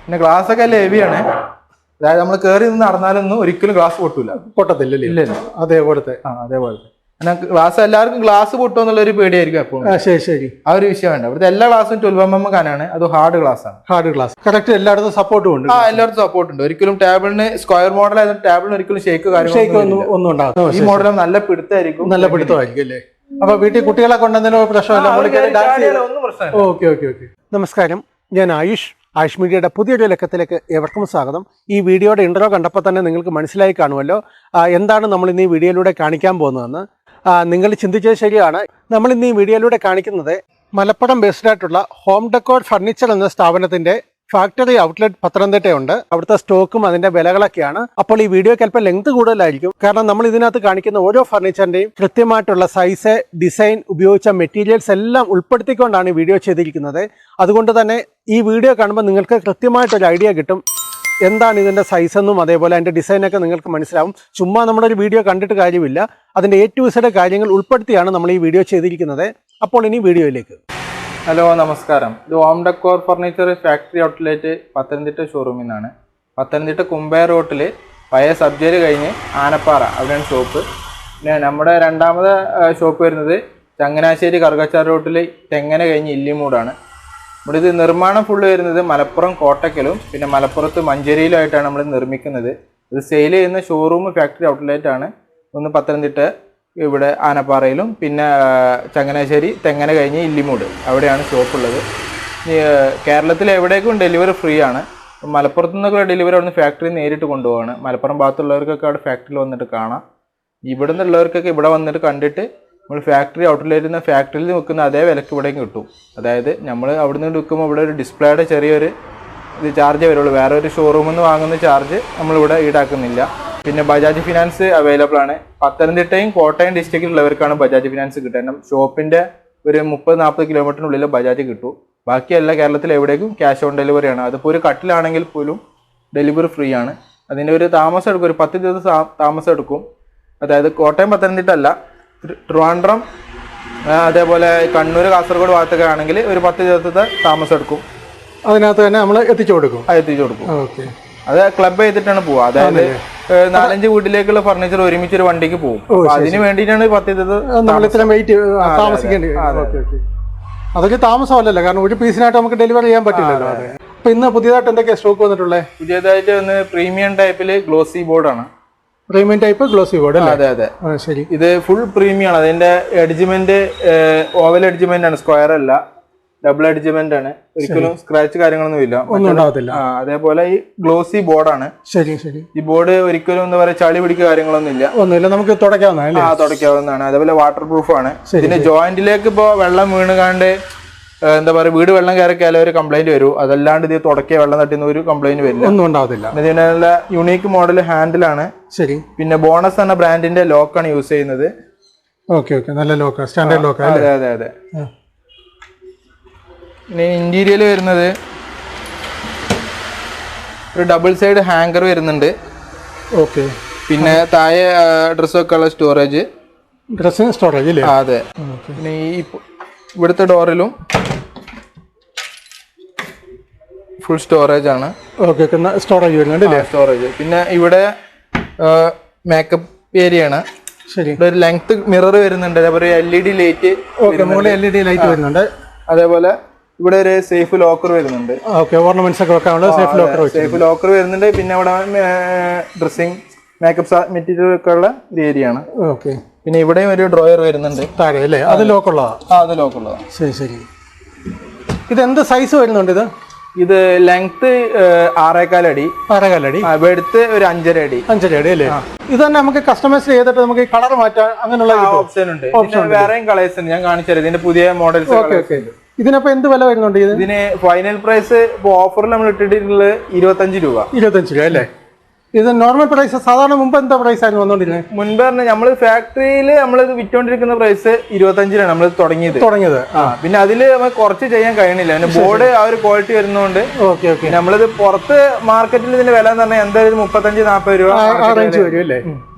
പിന്നെ ഗ്ലാസ് ഒക്കെ ഹെവിയാണ്. അതായത് നമ്മൾ കയറി നിന്ന് നടന്നാലൊന്നും ഒരിക്കലും ഗ്ലാസ് പൊട്ടൂല. പൊട്ടത്തില്ലല്ലേ? ഇല്ല അതേപോലത്തെ. അതേപോലത്തെ ഗ്ലാസ്. എല്ലാവർക്കും ഗ്ലാസ് പൊട്ടുക എന്നുള്ളൊരു പേടിയായിരിക്കും എപ്പോഴും. ശരി. ആ ഒരു വിഷയം വേണ്ട. ഇവിടുത്തെ എല്ലാ ഗ്ലാസും 12mm കനാണ്. അത് ഹാർഡ് ഗ്ലാസ് ആണ്. Hard glass. കറക്റ്റ് എല്ലായിടത്തും സപ്പോർട്ടും ഉണ്ട്. എല്ലായിടത്തും സപ്പോർട്ട് ഉണ്ട്. ഒരിക്കലും ടേബിളിന് സ്ക്വയർ മോഡൽ ആയതുകൊണ്ട് ടേബിളിന് ഒരിക്കലും ഷേക്ക് ഒന്നും ഉണ്ടാകും. ഈ മോഡൽ നല്ല പിടുത്തമായിരിക്കും. നല്ല പിടുത്തമായിരിക്കും അല്ലേ? അപ്പൊ വീട്ടിൽ കുട്ടികളെ കൊണ്ടുവന്നതിനോ പ്രശ്നമില്ല. ഓക്കെ. നമസ്കാരം, ഞാൻ ആയുഷ് മീഡിയയുടെ പുതിയൊരു ലക്കത്തിലേക്ക് ഏവർക്കും സ്വാഗതം. ഈ വീഡിയോയുടെ ഇൻട്രോ കണ്ടപ്പോൾ തന്നെ നിങ്ങൾക്ക് മനസ്സിലായി കാണുമല്ലോ എന്താണ് നമ്മൾ ഇന്ന് ഈ വീഡിയോയിലൂടെ കാണിക്കാൻ പോകുന്നതെന്ന്. നിങ്ങൾ ചിന്തിച്ചത് ശരിയാണ്. നമ്മൾ ഇന്ന് ഈ വീഡിയോയിലൂടെ കാണിക്കുന്നത് മലപ്പുറം ബേസ്ഡ് ആയിട്ടുള്ള ഹോം ഡെക്കോർ ഫർണിച്ചർ എന്ന സ്ഥാപനത്തിന്റെ ഫാക്ടറി ഔട്ട്ലെറ്റ് പത്തനംതിട്ടയുണ്ട്. അവിടുത്തെ സ്റ്റോക്കും അതിന്റെ വിലകളൊക്കെയാണ്. അപ്പോൾ ഈ വീഡിയോക്ക് അല്പം ലെങ്ത് കൂടുതലായിരിക്കും. കാരണം നമ്മൾ ഇതിനകത്ത് കാണിക്കുന്ന ഓരോ ഫർണിച്ചറിന്റെയും കൃത്യമായിട്ടുള്ള സൈസ്, ഡിസൈൻ, ഉപയോഗിച്ച മെറ്റീരിയൽസ് എല്ലാം ഉൾപ്പെടുത്തിക്കൊണ്ടാണ് ഈ വീഡിയോ ചെയ്തിരിക്കുന്നത്. അതുകൊണ്ട് തന്നെ ഈ വീഡിയോ കാണുമ്പോൾ നിങ്ങൾക്ക് കൃത്യമായിട്ടൊരു ഐഡിയ കിട്ടും. എന്താണ് ഇതിൻ്റെ സൈസെന്നും അതേപോലെ അതിൻ്റെ ഡിസൈനൊക്കെ നിങ്ങൾക്ക് മനസ്സിലാവും. ചുമ്മാ നമ്മുടെ ഒരു വീഡിയോ കണ്ടിട്ട് കാര്യമില്ല. അതിൻ്റെ A to Z കാര്യങ്ങൾ ഉൾപ്പെടുത്തിയാണ് നമ്മൾ ഈ വീഡിയോ ചെയ്തിരിക്കുന്നത്. അപ്പോൾ ഇനി വീഡിയോയിലേക്ക്. ഹലോ, നമസ്കാരം. ഇത് home decor furniture factory outlet Pathanamthitta ഷോറൂമിൽ നിന്നാണ്. പത്തനംതിട്ട കുമ്പയ റോട്ടിൽ പഴയ സബ്ജറി കഴിഞ്ഞ് ആനപ്പാറ, അവിടെയാണ് ഷോപ്പ്. പിന്നെ നമ്മുടെ രണ്ടാമത് ഷോപ്പ് വരുന്നത് ചങ്ങനാശ്ശേരി കറുകച്ചാർ റോട്ടിൽ തെങ്ങന കഴിഞ്ഞ് ഇല്ലിമൂടാണ്. ഇവിടെ ഇത് നിർമ്മാണം ഫുള്ള് വരുന്നത് മലപ്പുറം കോട്ടക്കലും പിന്നെ മലപ്പുറത്ത് മഞ്ചേരിയിലുമായിട്ടാണ് നമ്മൾ നിർമ്മിക്കുന്നത്. ഇത് സെയിൽ ചെയ്യുന്ന ഷോറൂം ഫാക്ടറി ഔട്ട്ലെറ്റ് ആണ്. ഒന്ന് പത്തനംതിട്ട ഇവിടെ ആനപ്പാറയിലും പിന്നെ ചങ്ങനാശ്ശേരി തെങ്ങന കഴിഞ്ഞ് ഇല്ലിമൂട് അവിടെയാണ് ഷോപ്പുള്ളത്. കേരളത്തിൽ എവിടേക്കും ഡെലിവറി ഫ്രീ ആണ്. മലപ്പുറത്തു നിന്നൊക്കെ ഡെലിവറി അവിടെ നിന്ന് ഫാക്ടറി നേരിട്ട് കൊണ്ടുപോവാണ്. മലപ്പുറം ഭാഗത്തുള്ളവർക്കൊക്കെ അവിടെ ഫാക്ടറിയിൽ വന്നിട്ട് കാണാം. ഇവിടെ നിന്നുള്ളവർക്കൊക്കെ ഇവിടെ വന്നിട്ട് കണ്ടിട്ട് നമ്മൾ ഫാക്ടറി ഔട്ട്ലെറ്റിൽ നിന്ന് ഫാക്ടറിയിൽ വെക്കുന്ന അതേ വിലക്ക് ഇവിടേക്ക് കിട്ടും. അതായത് നമ്മൾ അവിടെ നിന്ന് എടുക്കുമ്പോൾ ഇവിടെ ഒരു ഡിസ്പ്ലേയുടെ ചെറിയൊരു ഇത് ചാർജേ വരുള്ളൂ. വേറെ ഒരു ഷോറൂമിൽ നിന്ന് വാങ്ങുന്ന ചാർജ് നമ്മളിവിടെ ഈടാക്കുന്നില്ല. പിന്നെ ബജാജ് ഫിനാൻസ് അവൈലബിൾ ആണ്. പത്തനംതിട്ടയും കോട്ടയം ഡിസ്ട്രിക്റ്റിലുള്ളവർക്കാണ് ബജാജ് ഫിനാൻസ് കിട്ടുക. കാരണം ഷോപ്പിൻ്റെ ഒരു 30-40 കിലോമീറ്ററിനുള്ളിൽ ബജാജ് കിട്ടും. ബാക്കിയല്ല കേരളത്തിൽ എവിടേക്കും ക്യാഷ് ഓൺ ഡെലിവറിയാണ്. അതിപ്പോൾ ഒരു കട്ടിലാണെങ്കിൽ പോലും ഡെലിവറി ഫ്രീ ആണ്. അതിൻ്റെ ഒരു താമസം എടുക്കും, ഒരു 10 ദിവസം താമസം എടുക്കും. അതായത് കോട്ടയം പത്തനംതിട്ട അല്ല, ട്രിവാൻഡ്രം അതേപോലെ കണ്ണൂർ, കാസർഗോഡ് ഭാഗത്തൊക്കെ ആണെങ്കിൽ ഒരു 10 ദിവസത്തെ താമസം എടുക്കും. അതിനകത്ത് തന്നെ നമ്മൾ എത്തിച്ചു കൊടുക്കും. ഓക്കെ. അത് ക്ലബ് ചെയ്തിട്ടാണ് പോവുക. അതായത് 4-5 വീട്ടിലേക്കുള്ള ഫർണിച്ചർ ഒരുമിച്ച് ഒരു വണ്ടിക്ക് പോകും. അതിന് വേണ്ടിയിട്ടാണ് 10 ദിവസം താമസിക്കേണ്ടി. അതൊക്കെ താമസമല്ലല്ലോ, കാരണം ഒരു പീസിനായിട്ട് നമുക്ക് ഡെലിവറി ചെയ്യാൻ പറ്റില്ലല്ലോ. അപ്പൊ ഇന്ന് പുതിയതായിട്ട് എന്തൊക്കെയാണ് സ്റ്റോക്ക് വന്നിട്ടുള്ളത്? പുതിയതായിട്ട് ഒന്ന് പ്രീമിയം ടൈപ്പിൽ ഗ്ലോസി ബോർഡാണ്. Premium type glossy board. അതെ. ശരി. ഇത് ഫുൾ പ്രീമിയം ആണ്. അതിന്റെ എഡ്ജ്മെന്റ് ഓവൽ എഡ്ജ്മെന്റ് ആണ്, സ്ക്വയർ അല്ല, ഡബിൾ എഡ്ജ്മെന്റ് ആണ്. ഒരിക്കലും സ്ക്രാച്ച് കാര്യങ്ങളൊന്നും ഇല്ല, ഒന്നും ഉണ്ടാവത്തില്ല. അതേപോലെ ഈ ഗ്ലോസി ബോർഡാണ്. ശരി. ഈ ബോർഡ് ഒരിക്കലും എന്താ പറയുക ചളി പിടിക്കുക കാര്യങ്ങളൊന്നും ഇല്ല, ഒന്നുമില്ല, നമുക്ക് തുടയ്ക്കാവുന്നതാണ്. അതേപോലെ വാട്ടർ പ്രൂഫ് ആണ്. ഇതിന്റെ ജോയിന്റിലേക്ക് ഇപ്പോ വെള്ളം വീണുകാണ്ട് എന്താ പറയുക വീട് വെള്ളം കയറിയാലും ഒരു കംപ്ലൈന്റ് വരും. അതല്ലാണ്ട് ഇത് തുടക്കിയ വെള്ളം തട്ടുന്ന ഒരു കംപ്ലൈന്റ് വരില്ല, ഒന്നും ഉണ്ടാവത്തില്ല. ഇതിനുള്ള യുണീക്ക് മോഡൽ ഹാൻഡിലാണ്. ശരി. പിന്നെ ബോണസ് എന്ന ബ്രാൻഡിന്റെ ലോക്കാണ് യൂസ് ചെയ്യുന്നത്. നല്ല ലോക്ക്, സ്റ്റാൻഡേർഡ് ലോക്ക്. അതെ. പിന്നെ ഇന്റീരിയൽ വരുന്നത് ഒരു ഡബിൾ സൈഡ് ഹാങ്കർ വരുന്നുണ്ട്. ഓക്കെ. പിന്നെ താഴെ ഡ്രസ് വെക്കാനുള്ള സ്റ്റോറേജ്. അതെ. പിന്നെ ഈ ഇവിടുത്തെ ഡോറിലും ഫുൾ സ്റ്റോറേജ് ആണ്. സ്റ്റോറേജ് വരുന്നുണ്ട്. സ്റ്റോറേജ്. പിന്നെ ഇവിടെ മേക്കപ്പ് ഏരിയ ആണ്. ശരി. ഒരു ലെങ്ത് മിറർ വരുന്നുണ്ട്. അതേപോലെ LED ലൈറ്റ് വരുന്നുണ്ട്. അതേപോലെ ഇവിടെ ഒരു സേഫ് ലോക്കർ വരുന്നുണ്ട്. ഓർണമെന്റ്സ് ഒക്കെ വെക്കാനുള്ള സേഫ് ലോക്കർ വരുന്നുണ്ട്. പിന്നെ ഇവിടെ ഡ്രസ്സിംഗ്, മേക്കപ്പ് മെറ്റീരിയൽ ഒക്കെ ഉള്ള ഒരു ഏരിയ ആണ്. പിന്നെ ഇവിടെയും ഒരു ഡ്രോയർ വരുന്നുണ്ട്. അത് ലോക്കുള്ളതാ. ശരി. ഇത് എന്ത് സൈസ് വരുന്നുണ്ട്? ഇത് ലെങ്ത് 6.25 അടി, വെടുത്ത് ഒരു 5.5 അടി അല്ലേ? ഇത് തന്നെ നമുക്ക് കസ്റ്റമൈസ് ചെയ്തിട്ട് നമുക്ക് കളർ മാറ്റാൻ അങ്ങനെയുള്ള ഓപ്ഷൻ ഉണ്ട്. വേറെയും കളേഴ്സ് ഉണ്ട്, ഞാൻ കാണിച്ചു. ഇതിന്റെ പുതിയ മോഡൽസ്. ഇതിനപ്പോ എന്ത് വില വരുന്നുണ്ട്? ഇതിന് ഫൈനൽ പ്രൈസ് ഇപ്പൊ ഓഫറിൽ നമ്മൾ ഇട്ടിട്ടുള്ളത് 25 രൂപ. 25 രൂപ അല്ലേ? ഇത് നോർമൽ പ്രൈസ്. സാധാരണ മുമ്പ് എന്താ പ്രൈസ് ആയിരുന്നു വന്നോണ്ടിരുന്നത്? മുൻപ് പറഞ്ഞാൽ നമ്മള് ഫാക്ടറിയിൽ നമ്മളിത് വിറ്റോണ്ടിരിക്കുന്ന പ്രൈസ് 25 നമ്മൾ തുടങ്ങിയത്. പിന്നെ അതില് നമുക്ക് കുറച്ച് ചെയ്യാൻ കഴിയണില്ല. പിന്നെ ബോർഡ് ആ ഒരു ക്വാളിറ്റി വരുന്നതുകൊണ്ട് നമ്മളിത് പുറത്ത് മാർക്കറ്റിൽ ഇതിന്റെ വില എന്ന് പറഞ്ഞാൽ എന്തായാലും 35-40 രൂപ റേഞ്ച് വരും അല്ലേ?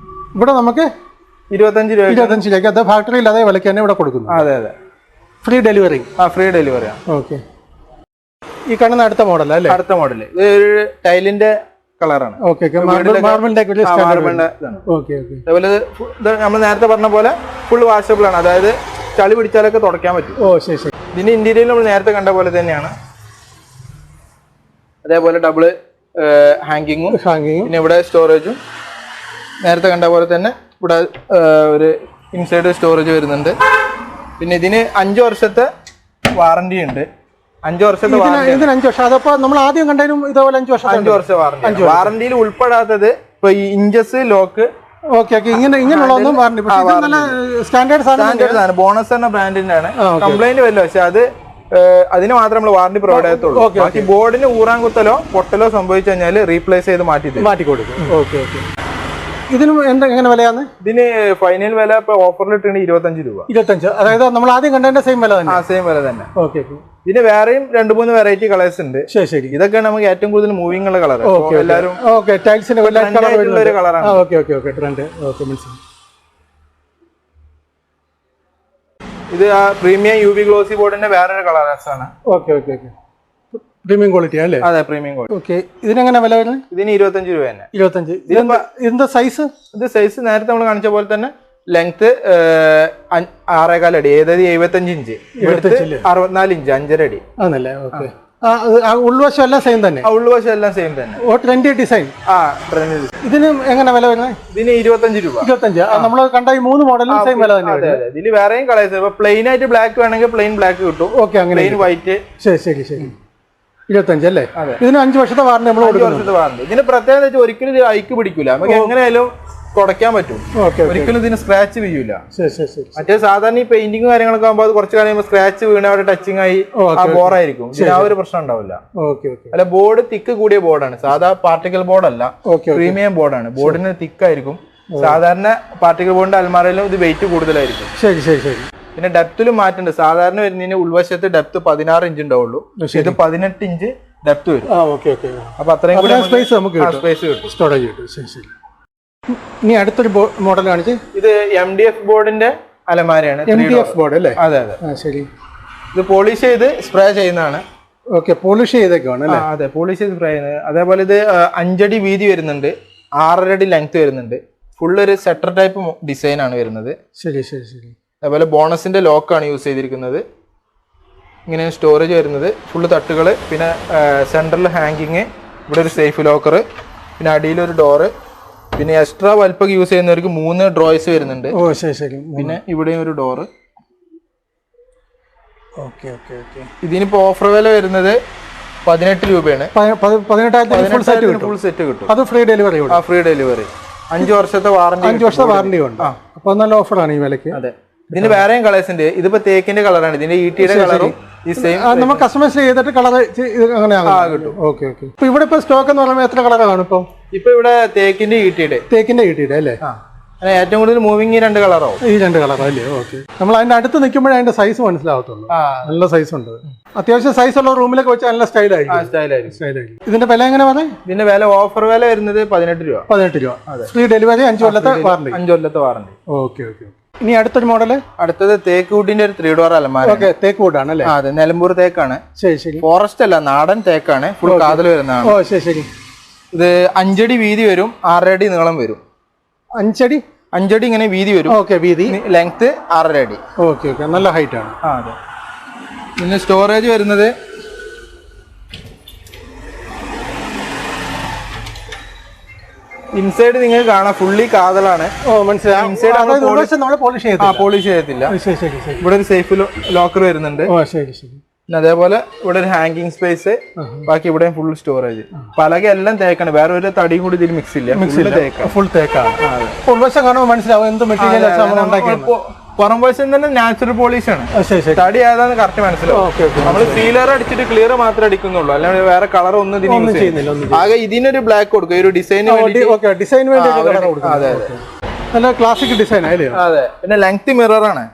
ഇവിടെ നമുക്ക് 25 രൂപയ്ക്ക് അത് ഫാക്ടറിയിൽ അതേ വിലയ്ക്ക് തന്നെ ഇവിടെ കൊടുക്കുന്നു. അതെ. Free delivery. Free delivery. Okay. ഈ കാണുന്ന അടുത്ത മോഡൽ അല്ലേ? അടുത്ത മോഡൽ ഇത് ഒരു ടൈലിന്റെ കളറാണ്. ഓക്കെ മാർബിളിന്റെ ഓക്കെ ഓക്കെ. അതേപോലെ ഇത് നമ്മൾ നേരത്തെ പറഞ്ഞ പോലെ ഫുൾ വാഷബിൾ ആണ്, അതായത് ചളി പിടിച്ചാലൊക്കെ തുടയ്ക്കാൻ പറ്റും. ഓ ശരി ശരി. ഇതിന്റെ ഇന്റീരിയർ നമ്മൾ നേരത്തെ കണ്ട പോലെ തന്നെയാണ്. അതേപോലെ ഡബിള് ഹാങ്ങിങ്ങും പിന്നെ ഇവിടെ സ്റ്റോറേജും നേരത്തെ കണ്ട പോലെ തന്നെ ഇവിടെ ഒരു ഇൻസൈഡ് സ്റ്റോറേജ് വരുന്നുണ്ട്. പിന്നെ ഇതിന് 5 വർഷത്തെ വാറന്റി ഉണ്ട്. 5 വർഷത്തെ ഇതിന് 5 വർഷം. അതപ്പോ നമ്മൾ ആദ്യം കണ്ടതിനും ഇതേപോലെ 5 വർഷം വാറന്റി. വാറന്റിയിൽ ഉൾപ്പെടാത്തത് ഇപ്പൊ ഈ ഇഞ്ചസ് ലോക്ക് ഓക്കെ ഓക്കെ ഇങ്ങനെയുള്ളതൊന്നും വാറന്റി. സ്റ്റാൻഡേർഡ് സാധനം ബോണസ് എന്ന ബ്രാൻഡിന്റെ ആണ്. കംപ്ലൈന്റ് വരില്ല, പക്ഷെ അതിന് മാത്രം നമ്മൾ വാറന്റി പ്രൊവൈഡ് ചെയ്യത്തുള്ളൂ. ബാക്കി ബോർഡിന് ഊറാൻ കുത്തലോ പൊട്ടലോ സംഭവിച്ചു കഴിഞ്ഞാൽ റീപ്ലേസ് ചെയ്ത് മാറ്റി കൊടുക്കും. Okay okay. ഇതിനും എങ്ങനെ വിലയാണ്? ഇതിന് ഫൈനൽ വില ഇപ്പൊ ഓഫറിൽ ഇട്ടുണ്ട് 25 രൂപ. 25, അതായത് നമ്മൾ ആദ്യം കണ്ടതിന്റെ സെയിം വില തന്നെ? സെയിം വില തന്നെ. ഓക്കെ. ഇതിന് വേറെയും 2-3 വെറൈറ്റി കളേഴ്സ് ഉണ്ട്. ശരി. ഇതൊക്കെയാണ് നമുക്ക് ഏറ്റവും കൂടുതൽ മൂവിംഗ് ഉള്ള കളർ. എല്ലാവരും ടൈൽസിന് ഒരു കളറാണ്. ട്രെൻഡ്. ഓക്കെ മനസ്സിലായി. ഇത് ആ പ്രീമിയം UV ഗ്ലോസി ബോർഡിന്റെ വേറൊരു കളേഴ്സ് ആണ്. Okay okay okay. Premium quality അല്ലേ? അതെ, പ്രീമിയം ക്വാളിറ്റി. ഓക്കെ. ഇതിനെങ്ങനെ വില വരുന്നത്? ഇതിന് 25 രൂപ തന്നെ. 25. ഇതിന്റെ സൈസ്? ഇത് സൈസ് നേരത്തെ നമ്മൾ കാണിച്ച പോലെ തന്നെ ലെങ്ത് 6.25 അടി, അതായത് 75 ഇഞ്ച്, 64 ഇഞ്ച്, 5.5 അടി ആണല്ലേ? ഓക്കെ. ഉൾവശം എല്ലാം സെയിം തന്നെ? ഉൾവശം എല്ലാം സെയിം തന്നെ. Trendy design. ഇതിന് എങ്ങനെ വില വരുന്നത്? ഇതിന് 25 രൂപ. 25. നമ്മൾ കണ്ട ഈ 3 മോഡലും സെയിം വില തന്നെ? അതെ. ഇതിൽ വേറെയും കളേഴ്സ്. ഇപ്പൊ പ്ലെയിൻ ആയിട്ട് ബ്ലാക്ക് വേണമെങ്കിൽ പ്ലെയിൻ ബ്ലാക്ക് കിട്ടും. ഓക്കെ. അങ്ങനെ പ്ലെയിൻ വൈറ്റ്. ശരി. 25 അല്ലേ? ഇതിന് 5 വർഷത്തെ വാറന്റി നമ്മൾ കൊടുക്കും. ഇതിന് പ്രത്യേകത ഒരിക്കലും ഇത് അയക്ക് പിടിക്കൂല, നമുക്ക് എങ്ങനെയായാലും തുടയ്ക്കാൻ പറ്റും. ഒരിക്കലും ഇതിന് സ്ക്രാച്ച് വീഴൂല. മറ്റേ സാധാരണ ഈ പെയിന്റിങ് കാര്യങ്ങളൊക്കെ ആകുമ്പോൾ അത് കുറച്ച് കഴിയുമ്പോൾ സ്ക്രാച്ച് വീണ അവിടെ ടച്ചിങ് ആയി ബോറായിരിക്കും. ഇതിന് ആ ഒരു പ്രശ്നം ഉണ്ടാവില്ല. അല്ല, ബോർഡ് തിക്ക് കൂടിയ ബോർഡാണ്, സാധാ പാർട്ടിക്കൽ ബോർഡല്ല, പ്രീമിയം ബോർഡാണ്. ബോർഡിന് തിക്കായിരിക്കും. സാധാരണ പാർട്ടിക്കൽ ബോർഡിന്റെ അൽമാരയിലും ഇത് വെയിറ്റ് കൂടുതലായിരിക്കും. ശരി. പിന്നെ ഡെപ്തിലും മാറ്റുണ്ട്. സാധാരണ വരുന്നതിന് ഉൾവശത്ത് ഡെപ്ത് 16 ഇഞ്ച് ഉണ്ടാവുള്ളൂ, ഇത് 18 ഇഞ്ച് ഡെപ്ത് വരും. അപ്പൊ അത്രയും കൂടി സ്പേസ് കിട്ടും, സ്റ്റോറേജ് കിട്ടും. ശരി. ഇനി അടുത്തൊരു മോഡൽ കാണിച്ച്. ഇത് MDF ബോർഡിന്റെ അലമാരയാണ്. MDF ബോർഡ് അല്ലേ? അതെ. ശരി. ഇത് പോളിഷ് ചെയ്ത് സ്പ്രേ ചെയ്യുന്നതാണ്. ഓക്കെ. പോളിഷ് ചെയ്തൊക്കെയാണ് അല്ലേ? അതെ, പോളിഷ് ചെയ്ത് സ്പ്രേ ചെയ്യുന്നത്. അതേപോലെ ഇത് 5 അടി വീതി വരുന്നുണ്ട്, 6.5 അടി ലെങ്ത് വരുന്നുണ്ട്. ഫുള്ള് ഒരു സെറ്റർ ടൈപ്പ് ഡിസൈൻ ആണ് വരുന്നത്. ശരി. അതേപോലെ ബോണസിന്റെ ലോക്കാണ് യൂസ് ചെയ്തിരിക്കുന്നത്. ഇങ്ങനെ സ്റ്റോറേജ് വരുന്നത്, ഫുള്ള് തട്ടുകൾ, പിന്നെ സെൻട്രൽ ഹാങ്കിങ്, ഇവിടെ ഒരു സേഫ് ലോക്കർ, പിന്നെ അടിയിലൊരു ഡോറ്, പിന്നെ എക്സ്ട്രാ വലുപ്പൊക്കെ യൂസ് ചെയ്യുന്നവർക്ക് 3 ഡ്രോയ്സ് വരുന്നുണ്ട്. ശരി. പിന്നെ ഇവിടെയും ഒരു ഡോറ്. ഓക്കെ. ഇതിനിപ്പോ ഓഫർ വില വരുന്നത് 18 രൂപയാണ്. 18,000 ഫുൾ സെറ്റ് കിട്ടും. അത് ഫ്രീ ഡെലിവറി? Free delivery. 5 വർഷത്തെ വാറന്റി. 5 വർഷത്തെ വാറന്റി ഉണ്ട്. അപ്പൊ നല്ല ഓഫറാണ് ഈ വിലക്ക്. അതെ. ഇതിന് വേറെയും കളേഴ്സ് ഉണ്ട്. ഇതിപ്പോ തേക്കിന്റെ കളറാണ്, ഇതിന്റെ ഈട്ടിയുടെ കളറും ഈ സെയിം. നമ്മൾ കസ്റ്റമൈസ് ചെയ്തിട്ട് കളർ അങ്ങനെ കിട്ടും. ഓക്കെ. ഇപ്പൊ ഇവിടെ ഇപ്പൊ സ്റ്റോക്ക് എന്ന് പറയുമ്പോൾ എത്ര കളറാണ് ഇപ്പൊ? ഇപ്പൊ ഇവിടെ തേക്കിന്റെ ഈട്ടിയുടെ അല്ലേ? ഏറ്റവും കൂടുതൽ മൂവിങ് ഈ 2 കളറാവും. ഈ 2 കളർ അല്ലേ? ഓക്കെ. നമ്മൾ അതിന്റെ അടുത്ത് നിൽക്കുമ്പോഴേ അതിന്റെ സൈസ് മനസ്സിലാവത്തുള്ളൂ. നല്ല സൈസ് ഉണ്ട്. അത്യാവശ്യം സൈസ് ഉള്ള റൂമിലൊക്കെ വെച്ചാൽ നല്ല സ്റ്റൈലായിരിക്കും. ഇതിന്റെ വില എങ്ങനെ പറഞ്ഞേ? ഇതിന്റെ വില ഓഫർ വില വരുന്നത് 18 രൂപ. 18 രൂപ. ഫ്രീ ഡെലിവറി, 5 കൊല്ലത്തെ വാറന്റി. 5 കൊല്ലത്തെ വാറന്റി. ഓക്കെ. ഇനി അടുത്തൊരു മോഡല്. അടുത്തത് തേക്ക് വുഡിന്റെ ഒരു 3 ഡോർ അലമാര. ഓക്കെ. തേക്ക് വുഡ് ആണ് അല്ലേ? അതെ, നിലമ്പൂർ തേക്കാണ്. ശരി. ഫോറസ്റ്റ് അല്ല, നാടൻ തേക്കാണ്. ഫുൾ കാതൽ വരുന്നതാണ്. ശരി. ഇത് 5 അടി വീതി വരും, 6.5 അടി നീളം വരും. 5 അടി ഇങ്ങനെ വീതി വരും. ഓക്കെ. വീതി, ലെങ്ത് 6.5 അടി. ഓക്കെ. നല്ല ഹൈറ്റ് ആണ്. അതെ. പിന്നെ സ്റ്റോറേജ് വരുന്നത് ഇൻസൈഡ് നിങ്ങൾക്ക് കാണാം, ഫുള്ളി കാതലാണ്. മനസ്സിലായി. പോളിഷ് ചെയ്യത്തില്ല. ഇവിടെ ഒരു സേഫ് ലോക്കർ വരുന്നുണ്ട്. പിന്നെ അതേപോലെ ഇവിടെ ഒരു ഹാങ്കിങ് സ്പേസ്, ബാക്കി ഇവിടെ ഫുൾ സ്റ്റോറേജ്. പലക എല്ലാം തേക്കാണ്, വേറെ ഒരു തടിയും കൂടി ഇതിൽ മിക്സ് ഇല്ല. ഫുൾ തേക്കാണ്. ഉൾവശം കാണുമ്പോൾ മനസ്സിലാവും എന്ത് മെറ്റീരിയൽ. പുറം വശം തന്നെ നാച്ചുറൽ പോളിഷ് ആണ്. തടി ഏതാന്ന് കറക്റ്റ് മനസ്സിലാവും. നമ്മൾ സീലർ അടിച്ചിട്ട് ക്ലിയർ മാത്രമേ അടിക്കുന്നുള്ളൂ, അല്ലാണ്ട് വേറെ കളർ ഒന്നും ചെയ്യുന്നില്ല. ആകെ ഇതിനൊരു ബ്ലാക്ക് കൊടുക്കും, ഒരു ഡിസൈന് വേണ്ടി. അതെ. നല്ല ക്ലാസിക് ഡിസൈൻ ആയില്ലേ? അതെ. പിന്നെ ലെങ്ത് മിറർ ആണ്,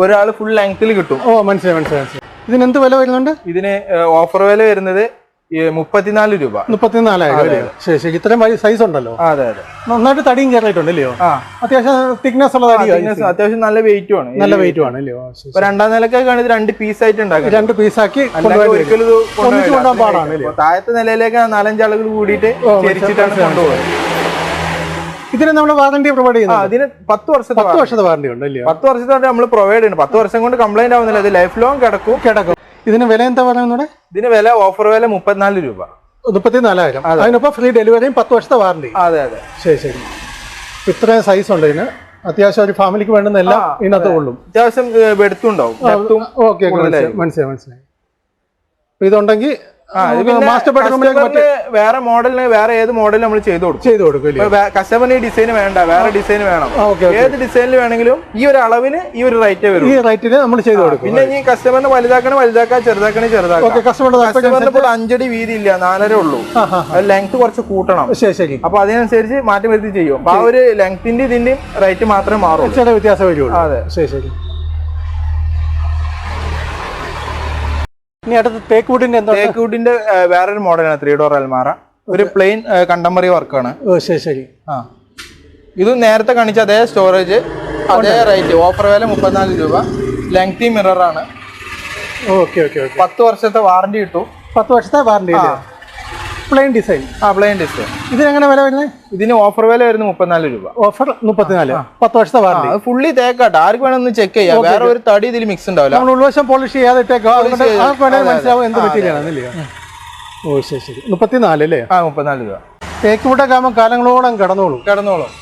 ഒരാൾ ഫുൾ ലെങ്ത്തിൽ കിട്ടും. മനസ്സിലായി. ഇതിന് എന്ത് വില വരുന്നുണ്ട്? ഇതിന് ഓഫർ വില വരുന്നത് 34 രൂപ. 34,000. ശരി ശരി. ഇത്രയും സൈസ് ഉണ്ടല്ലോ. അതെ അതെ. നന്നായിട്ട് തടിയും കയറിയിട്ടുണ്ടല്ലോ. അത്യാവശ്യം തിക്നെസ് ഉള്ള തടി, അത്യാവശ്യം നല്ല വെയിറ്റും ആണ്. നല്ല വെയിറ്റും ആണ് അല്ലയോ? രണ്ടാം നിലക്കൊക്കെ ആണ് ഇത് 2 പീസായിട്ട് ഉണ്ടാക്കുക. 2 പീസാക്കി ഒരിക്കലും കൊണ്ടുപോകാൻ പാടാണ്. താഴത്തെ നിലയിലേക്ക് 4-5 ആളുകൾ കൂടിയിട്ട് ചേരിച്ചിട്ടാണ് കൊണ്ടുപോകുന്നത്. ഇതിന് നമ്മൾ വാറന്റി പ്രൊവൈഡ് ചെയ്യുന്നത്. അതിന് 10 വർഷത്തെ വാറന്റി ഉണ്ട് അല്ലയോ? 10 വർഷത്തെ നമ്മൾ പ്രൊവൈഡ് ചെയ്യുന്നത്. 10 വർഷം കൊണ്ട് കംപ്ലൈന്റ് ആവുന്നില്ല, അത് ലൈഫ് ലോങ് കിടക്കും. ഇതിന് വില എന്താ പറയുന്നത്? ഇതിന് വില ഓഫർ വില 34 രൂപ. 34,000. അതിനൊപ്പം ഫ്രീ ഡെലിവറിയും 10 വർഷത്തെ വാറന്റി. അതെ അതെ. ശരി ശരി. ഇത്രയും സൈസ് ഉണ്ട് ഇതിന്. അത്യാവശ്യം ഒരു ഫാമിലിക്ക് വേണ്ടുന്ന എല്ലാം ഇതിനകത്ത് കൊള്ളും. അത്യാവശ്യം എടുത്തുണ്ടാവും. ഓക്കെ, മനസ്സിലായി. ഇതുണ്ടെങ്കിൽ മാസ്റ്റർ ബെഡ്റൂമിലേക്ക് വേറെ മോഡലിന് വേറെ ഏത് മോഡലും നമ്മൾ ചെയ്തു കൊടുക്കും. കസ്റ്റമറിന് ഡിസൈൻ വേണ്ട, വേറെ ഡിസൈൻ വേണം, ഏത് ഡിസൈനിൽ വേണമെങ്കിലും ഈ ഒരു അളവിന് ഈ ഒരു റേറ്റ് വരും. ഈ റേറ്റിന് നമ്മൾ ചെയ്തു കൊടുക്കും. പിന്നെ ഈ കസ്റ്റമറിന് വലുതാക്കാം, ചെറുതാക്കാം. കസ്റ്റമറിന് ഇപ്പോൾ 5 അടി വീതി ഇല്ല, 4.5 ഉള്ളൂ. ലെങ്ത് കുറച്ച് കൂട്ടണം. ശരി. അപ്പൊ അതിനനുസരിച്ച് മാറ്റം വരുത്തി ചെയ്യും. അപ്പൊ ആ ഒരു ലെങ്ത്തിന്റെ ഇതിന്റെയും റേറ്റ് മാത്രമേ മാറും. വ്യത്യാസം വരുള്ളൂ. അതെ. ശരി. ഇനി അടുത്ത തേക്ക് വുഡിന്റെ വേറൊരു മോഡലാണ് 3 ഡോർ അൽമാറ. ഒരു പ്ലെയിൻ കണ്ടംപററി വർക്കാണ്. ശരി. ഇത് നേരത്തെ കാണിച്ച അതേ സ്റ്റോറേജ്, അതേ റേറ്റ്. ഓഫർ വില 34 രൂപ. ലെങ്തി മിറർ ആണ്. 10 വർഷത്തെ വാറന്റി കിട്ടും. 10 വർഷത്തെ warranty. Plain design. Plain design. ഇതിനെങ്ങനെ വില വരുന്നത്? ഇതിന് ഓഫർ വില വരുന്നത് 34 രൂപ. ഓഫർ 34. 10 വർഷത്തെ വാറന്റി. ഫുള്ളി തേക്കാട്ടോ, ആർക്ക് വേണമെന്ന് ചെക്ക് ചെയ്യാം. വേറെ ഒരു തടി ഇതിൽ മിക്സ് ഉണ്ടാവില്ല. നമ്മൾ ഉൾവശം പോളിഷ് ചെയ്യാതെ മനസ്സിലാവും എന്ത് മെറ്റീരിയലാണെന്നില്ല. ശരി. 34 അല്ലേ? 34 രൂപ. തേക്ക് വുഡൊക്കെ ആകുമ്പോൾ കാലങ്ങളോളം കിടന്നോളും.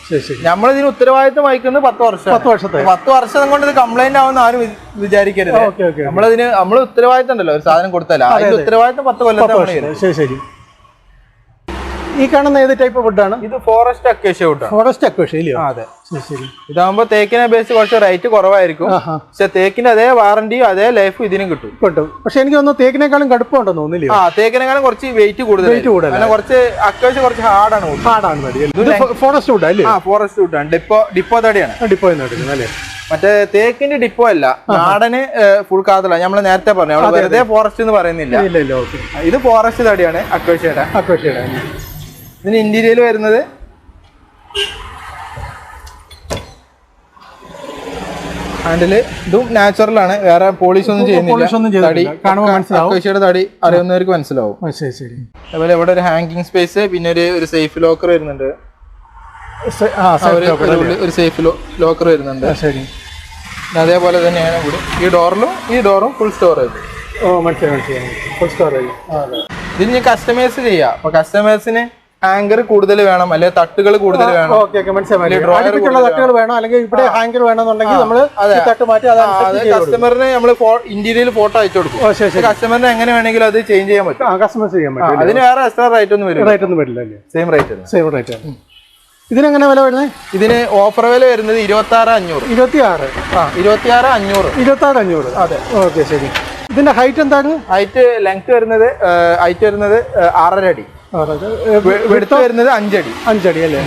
ശരി. നമ്മളിതിന് ഉത്തരവാദിത്തം വഹിക്കുന്നത് 10 വർഷം. 10 വർഷത്തെ. 10 വർഷം കൊണ്ട് ഇത് കംപ്ലൈന്റ് ആവുന്ന ആരും വിചാരിക്കരുത്. നമ്മൾ ഉത്തരവാദിത്തം ഉണ്ടല്ലോ, ഒരു സാധനം കൊടുത്തല്ല, അതിന്റെ ഉത്തരവാദിത്തം 10 കൊല്ലത്തെ. ശരി. ഈ കാണുന്ന ഏത് ടൈപ്പ് വുഡാണ്? ഇത് ഫോറസ്റ്റ് അക്വേഷ്യ വുഡാണ്. ഫോറസ്റ്റ് അക്വേഷ്യ ഇല്ലയോ? അതെ. ശരി. ഇതാകുമ്പോ തേക്കിനെ അപേക്ഷിച്ച് കുറച്ച് റേറ്റ് കുറവായിരിക്കും. പക്ഷെ തേക്കിന്റെ അതേ വാറന്റിയും അതേ ലൈഫും ഇതിനും കിട്ടും. പക്ഷെ എനിക്ക് തോന്നുന്നു തേക്കിനേക്കാളും കടുപ്പമുണ്ടെന്ന് തോന്നില്ല. തേക്കിനേക്കാളും കുറച്ച് വെയിറ്റ് കൂടുതൽ. കുറച്ച് അക്വേഷ്യ കുറച്ച് ഹാർഡാണ്. ഫോറസ്റ്റ് വുഡ് അല്ലേ? ഫോറസ്റ്റ് വുഡാണ്. ഡിപ്പോ തടിയാണ്. ഡിപ്പോ അല്ലേ? മറ്റേ തേക്കിന്റെ ഡിപ്പോ അല്ല, നാടന് ഫുൾ കാതല. നമ്മള് നേരത്തെ പറഞ്ഞു, വെറുതെ ഫോറസ്റ്റ് എന്ന് പറയുന്നില്ല. ഇത് ഫോറസ്റ്റ് തടിയാണ്, അക്വേഷ്യയുടെ. ഇതിന് ഇന്റീരിയൽ വരുന്നത് ഹാൻഡില് ഇതും നാച്ചുറൽ ആണ്, വേറെ പോളിഷ് ഒന്നും ചെയ്യുന്നില്ല. അക്വേഷ്യയുടെ തടി അറിയുന്നവർക്ക് മനസ്സിലാവും. അതുപോലെ ഇവിടെ ഒരു ഹാങ്കിങ് സ്പേസ്, പിന്നെ ഒരു സേഫ് ലോക്കർ വരുന്നുണ്ട്. ഒരു സേഫ് ലോക്കർ വരുന്നുണ്ട്. അതേപോലെ തന്നെയാണ് ഇവിടെ ഈ ഡോറും ഫുൾ സ്റ്റോറേജ്. Full storage. ഇതിന് കസ്റ്റമൈസ് ചെയ്യാം. അപ്പൊ കസ്റ്റമേഴ്സിന് ഹാങ്കർ കൂടുതൽ വേണം, അല്ലെങ്കിൽ തട്ടുകൾ കൂടുതൽ വേണം, തട്ടുകൾ വേണം, അല്ലെങ്കിൽ ഇവിടെ ഹാങ്കർ വേണമെന്നുണ്ടെങ്കിൽ നമ്മൾ തട്ട് മാറ്റി കസ്റ്റമറിന് നമ്മൾ ഇന്റീരിയൽ ഫോട്ടോ അയച്ചു കൊടുക്കും. കസ്റ്റമറിന് എങ്ങനെ വേണമെങ്കിലും അത് ചേഞ്ച് ചെയ്യാൻ പറ്റും. കസ്റ്റമൈസ് ചെയ്യാൻ പറ്റും. അതിന് വേറെ എക്സ്ട്രാ റേറ്റ് ഒന്നും വരില്ല. Same rate. ഇതിനെങ്ങനെ വില വരുന്നത്? ഇതിന് ഓഫർ വില വരുന്നത് 26,500. 26,500. അതെ. ഓക്കെ, ശരി. ഇതിന്റെ ഹൈറ്റ് എന്താണ്? ലെങ്ത് വരുന്നത് 6.5 അടി. വെടുത്ത് വരുന്നത് 5 അടി. 5 അടി അല്ലേ?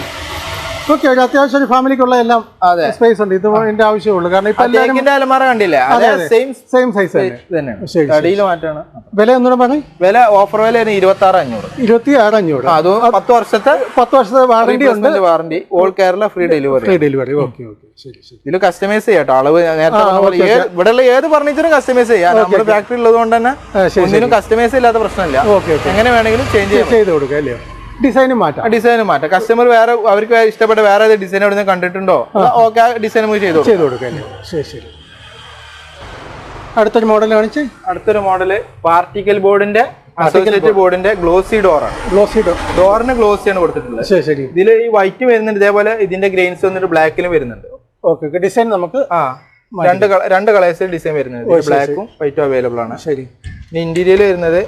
ഓക്കെ. ഒരു അത്യാവശ്യം ഒരു ഫാമിലിക്കുള്ള എല്ലാം സ്പേസ് ഉണ്ട്. ഇത് എന്റെ ആവശ്യമുള്ളൂ. കാരണം ഇപ്പൊ അലമാര കണ്ടില്ലേ, സെയിം സൈസ് അടിയിൽ മാറ്റാണ്. വില ഒന്നുകൂടെ പറഞ്ഞു. വില ഓഫർ വില 26,500. 26,500. അത് 10 വർഷത്തെ വാറന്റി ഉണ്ട്. Warranty, all Kerala free delivery. Okay. ശരി. ഇതിൽ കസ്റ്റമൈസ് ചെയ്യാട്ടോ. അളവ് ഇവിടെയുള്ള ഏത് ഫർണിച്ചറും കസ്റ്റമൈസ് ചെയ്യാം. നമ്മുടെ ഫാക്ടറി ഉള്ളത് കൊണ്ട് തന്നെ ഒന്നിനും കസ്റ്റമൈസ് ഇല്ലാത്ത പ്രശ്നമില്ല. എങ്ങനെ വേണമെങ്കിലും ചെയ്ത് കൊടുക്കാം അല്ലേ? ഡിസൈനും മാറ്റാം. കസ്റ്റമർ വേറെ അവർക്ക് ഇഷ്ടപ്പെട്ട വേറെ ഏത് ഡിസൈൻ എവിടെ കണ്ടിട്ടുണ്ടോ, ഓക്കെ, ഡിസൈൻ നമുക്ക് ചെയ്ത് കൊടുക്കാം. ശരി. അടുത്തൊരു മോഡൽ കാണിച്ച്. അടുത്തൊരു മോഡല് പാർട്ടിക്കൽ ബോർഡിന്റെ ബോർഡിന്റെ ഗ്ലോസി ഡോറാണ്. ഡോറിന് ഗ്ലോസിയാണ് കൊടുത്തിട്ടുള്ളത്. ശരി. ഇതിൽ ഈ വൈറ്റ് വരുന്നുണ്ട്, ഇതേപോലെ ഇതിന്റെ ഗ്രെയിൻസ് വന്നിട്ട് ബ്ലാക്കിലും വരുന്നുണ്ട്. ഓക്കെ. ഡിസൈൻ നമുക്ക് രണ്ട് കളേഴ്സ് ഡിസൈൻ വരുന്നത്, ബ്ലാക്കും വൈറ്റും അവൈലബിൾ ആണ്. ശരി. ഇനി ഇന്റീരിയൽ വരുന്നത്,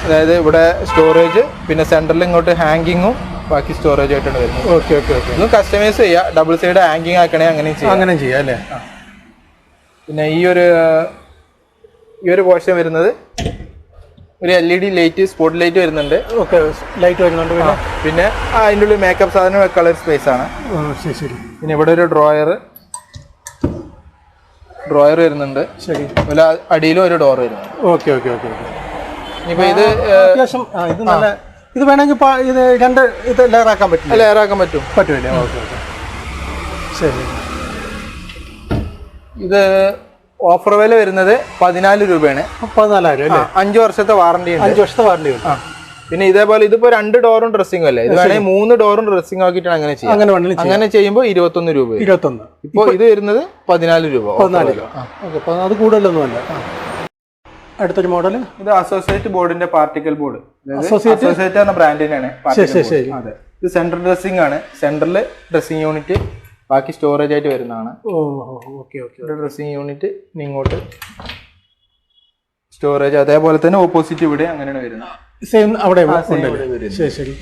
അതായത് ഇവിടെ സ്റ്റോറേജ്, പിന്നെ സെന്ററിൽ ഇങ്ങോട്ട് ഹാങ്കിങ്ങും ബാക്കി സ്റ്റോറേജ് ആയിട്ടാണ് വരുന്നത്. ഓക്കെ. ഇത് കസ്റ്റമൈസ് ചെയ്യാം. ഡബിൾ സൈഡ് ഹാങ്കിങ് ആക്കണേ അങ്ങനെ ചെയ്യാം അല്ലേ? പിന്നെ ഈ ഒരു പോർഷൻ വരുന്നത് ഒരു LED ലൈറ്റ്, സ്പോട്ട് ലൈറ്റ് വരുന്നുണ്ട്. ഓക്കെ. ലൈറ്റ് വരുന്നുണ്ട്. പിന്നെ അതിൻ്റെ ഉള്ളിൽ മേക്കപ്പ് സാധനം വെക്കാനുള്ള സ്പേസ് ആണ്. ശരി. പിന്നെ ഇവിടെ ഒരു ഡ്രോയർ, ഡ്രോയർ വരുന്നുണ്ട്. ശരി. അതുപോലെ അടിയിലും ഒരു ഡോർ വരുന്നുണ്ട്. Okay okay okay okay. ഇനിയിപ്പോൾ ഇത് അത്യാവശ്യം ഇത് നല്ല ഇത് വേണമെങ്കിൽ ഇത് രണ്ട് ഇത് ലെയറാക്കാൻ പറ്റില്ല? ലെയറാക്കാൻ പറ്റും. പറ്റുമല്ലേ? Okay okay. ശരി. ഇത് ഓഫർ വില വരുന്നത് 14 രൂപയാണ്. 14,000 അല്ലേ? 5 വർഷത്തെ വാറണ്ടി ഉണ്ട്. 5 വർഷത്തെ വാറണ്ടി ഉണ്ട്. പിന്നെ ഇതേപോലെ ഇതിപ്പോ 2 ഡോറും ഡ്രസ്സിംഗ് അല്ലേ, ഇത് വേണമെങ്കിൽ 3 ഡോറും ഡ്രസ്സിംഗ് ആക്കിയിട്ടാണ് അങ്ങനെ ചെയ്യാം. അങ്ങനെ ചെയ്യുമ്പോൾ 21 രൂപ. 21. ഇപ്പൊ ഇത് വരുന്നത് 14 രൂപ. 14 രൂപ. ഓക്കെ, അത് കൂടുതലൊന്നുമല്ല. അടുത്തൊരു മോഡൽ ഇത് അസോസിയേറ്റ് ബോർഡിന്റെ പാർട്ടിക്കൽ ബോർഡ്. അസോസിയേറ്റ് എന്ന ബ്രാൻഡിനാണ്. അതെ, ഇത് സെൻട്രൽ ഡ്രസ്സിംഗ് ആണ്. സെൻട്രൽ ഡ്രസ്സിംഗ് യൂണിറ്റ്, ബാക്കി സ്റ്റോറേജ് ആയിട്ട് വരുന്നതാണ്. ഡ്രസ്സിംഗ് യൂണിറ്റ് ഇങ്ങോട്ട് സ്റ്റോറേജ്, അതേപോലെ തന്നെ ഓപ്പോസിറ്റ് ഇവിടെ അങ്ങനെയാണ് വരുന്നത്. സെയിം അവിടെ. ശരി ശരി.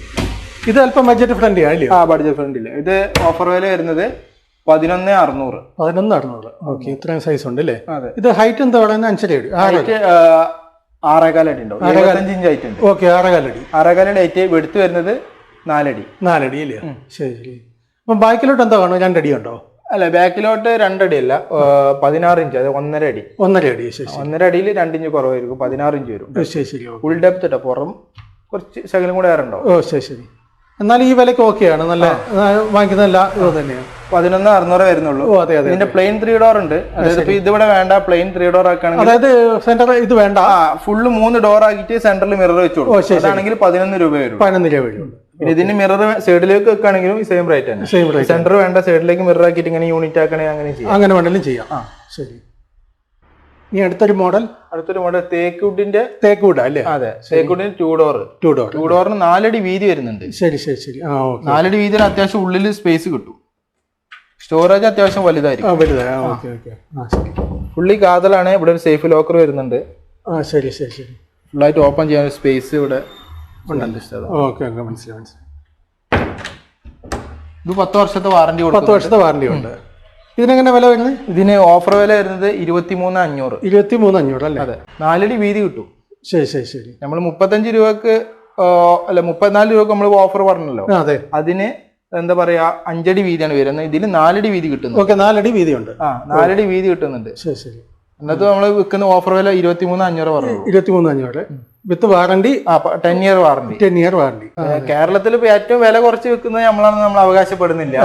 ഇത് അല്പം ബഡ്ജറ്റ് ഫ്രണ്ട്ലി ആണല്ലേ? Budget friendly. ഇത് ഓഫർ വില വരുന്നത് 11,600. 11,600. ഓക്കെ, ഇത്രയും സൈസ് ഉണ്ട് അല്ലേ? ഇത് ഹൈറ്റ് എന്താ പറയുന്നത്? 5 അടി. 6.25 അടി ഉണ്ടാവും. 75 ഇഞ്ച് ഹൈറ്റ് ഉണ്ട്. ഓക്കെ, 6.25 അടി. 6.25 അടി ഹൈറ്റ്. വെടുത്ത് വരുന്നത് 4 അടി. 4 അടി അല്ലേ? ശരി ശരി. അപ്പം ബാക്കിലോട്ട് എന്താ കാണും? 2 അടി ഉണ്ടോ? അല്ല, ബാക്കിലോട്ട് 2 അടി അല്ല, 16 ഇഞ്ച്. അത് 1.5 അടി. 1.5 അടി. ശരി. 1.5 അടിയിൽ 2 ഇഞ്ച് കുറവായിരിക്കും, 16 ഇഞ്ച് വരും. ശരി ശരി. ഫുൾ ഡെപ്ത് ഇട്ടോ, പുറം കുറച്ച് ശകലം കൂടെ ഏറെ ഉണ്ടാവും. ഓ ശരി ശരി. എന്നാൽ ഈ വിലക്ക് ഓക്കെയാണ്, നല്ല വാങ്ങിക്കുന്നതല്ല ഇത് തന്നെയാണ്. 11,600 വരുന്നുള്ളൂ. അതെ അതെ. ഇതിന്റെ പ്ലെയിൻ 3 ഡോർ ഉണ്ട്. അതായത് ഇതിവിടെ വേണ്ട, പ്ലെയിൻ 3 ഡോർ ആക്കുകയാണെങ്കിൽ, അതായത് സെന്റർ ഇത് വേണ്ട, ഫുള്ള് 3 ഡോർ ആക്കിയിട്ട് സെന്ററിൽ മിറർ വെച്ചു കൊടുക്കും. അതാണെങ്കിൽ 11 രൂപ വരും. 11 രൂപ വരും. പിന്നെ ഇതിന് മിറർ സൈഡിലേക്ക് വെക്കുകയാണെങ്കിലും സെയിം റേറ്റ് തന്നെ. Same rate. സെന്റർ വേണ്ട, സൈഡിലേക്ക് മിറർ ആക്കിയിട്ട് ഇങ്ങനെ യൂണിറ്റ് ആക്കണേ, അങ്ങനെ ചെയ്യാം. അങ്ങനെ വേണമെങ്കിലും ചെയ്യാം. ശരി. ഇനി അടുത്തൊരു മോഡൽ തേക്ക് വുഡ് അല്ലേ? അതെ, തേക്ക് വുഡിന് 2 ഡോറിന് 4 അടി വീതി വരുന്നുണ്ട്. ശരി ശരി ശരി. 4 അടി വീതിയിൽ അത്യാവശ്യം ഉള്ളിൽ സ്പേസ് കിട്ടും. സ്റ്റോറേജ് അത്യാവശ്യം വലുതായിരിക്കും. ഫുള്ളി കാതലാണ്. ഇവിടെ ഒരു സേഫ് ലോക്കർ വരുന്നുണ്ട്. ശരി ശരി ശരി. ഫുള്ളായിട്ട് ഓപ്പൺ ചെയ്യാൻ ഒരു സ്പേസ് ഇവിടെ ഉണ്ട്. മനസ്സിലായി. ഇത് 10 വർഷത്തെ വാറണ്ടി. 10 വർഷത്തെ വാറണ്ടി ഉണ്ട്. ഇതിനെങ്ങനെ വില വരുന്നത്? ഇതിന് ഓഫർ വില വരുന്നത് 23,500. 23,500 അല്ലേ? അതെ, 4 അടി വീതി കിട്ടും. ശരി ശരി ശരി. നമ്മൾ 35 രൂപക്ക് അല്ല 34 രൂപക്ക് നമ്മൾ ഓഫർ പറഞ്ഞല്ലോ. അതെ, അതിന് എന്താ പറയാ 5 അടി വീതിയാണ് വരുന്നത്. ഇതിന് 4 അടി വീതി കിട്ടുന്നു. ഓക്കെ, 4 അടി വീതി ഉണ്ട്. 4 അടി വീതി കിട്ടുന്നുണ്ട്. ശരി ശരി. എന്നിട്ട് നമ്മൾ വിൽക്കുന്ന ഓഫർ വില 23,500 പറഞ്ഞു. 23,500 വിത്ത് warranty. 10 year warranty. 10 year warranty. കേരളത്തിൽ ഇപ്പൊ ഏറ്റവും വില കുറച്ച് വിൽക്കുന്നത് നമ്മളാണെന്ന് നമ്മൾ അവകാശപ്പെടുന്നില്ല.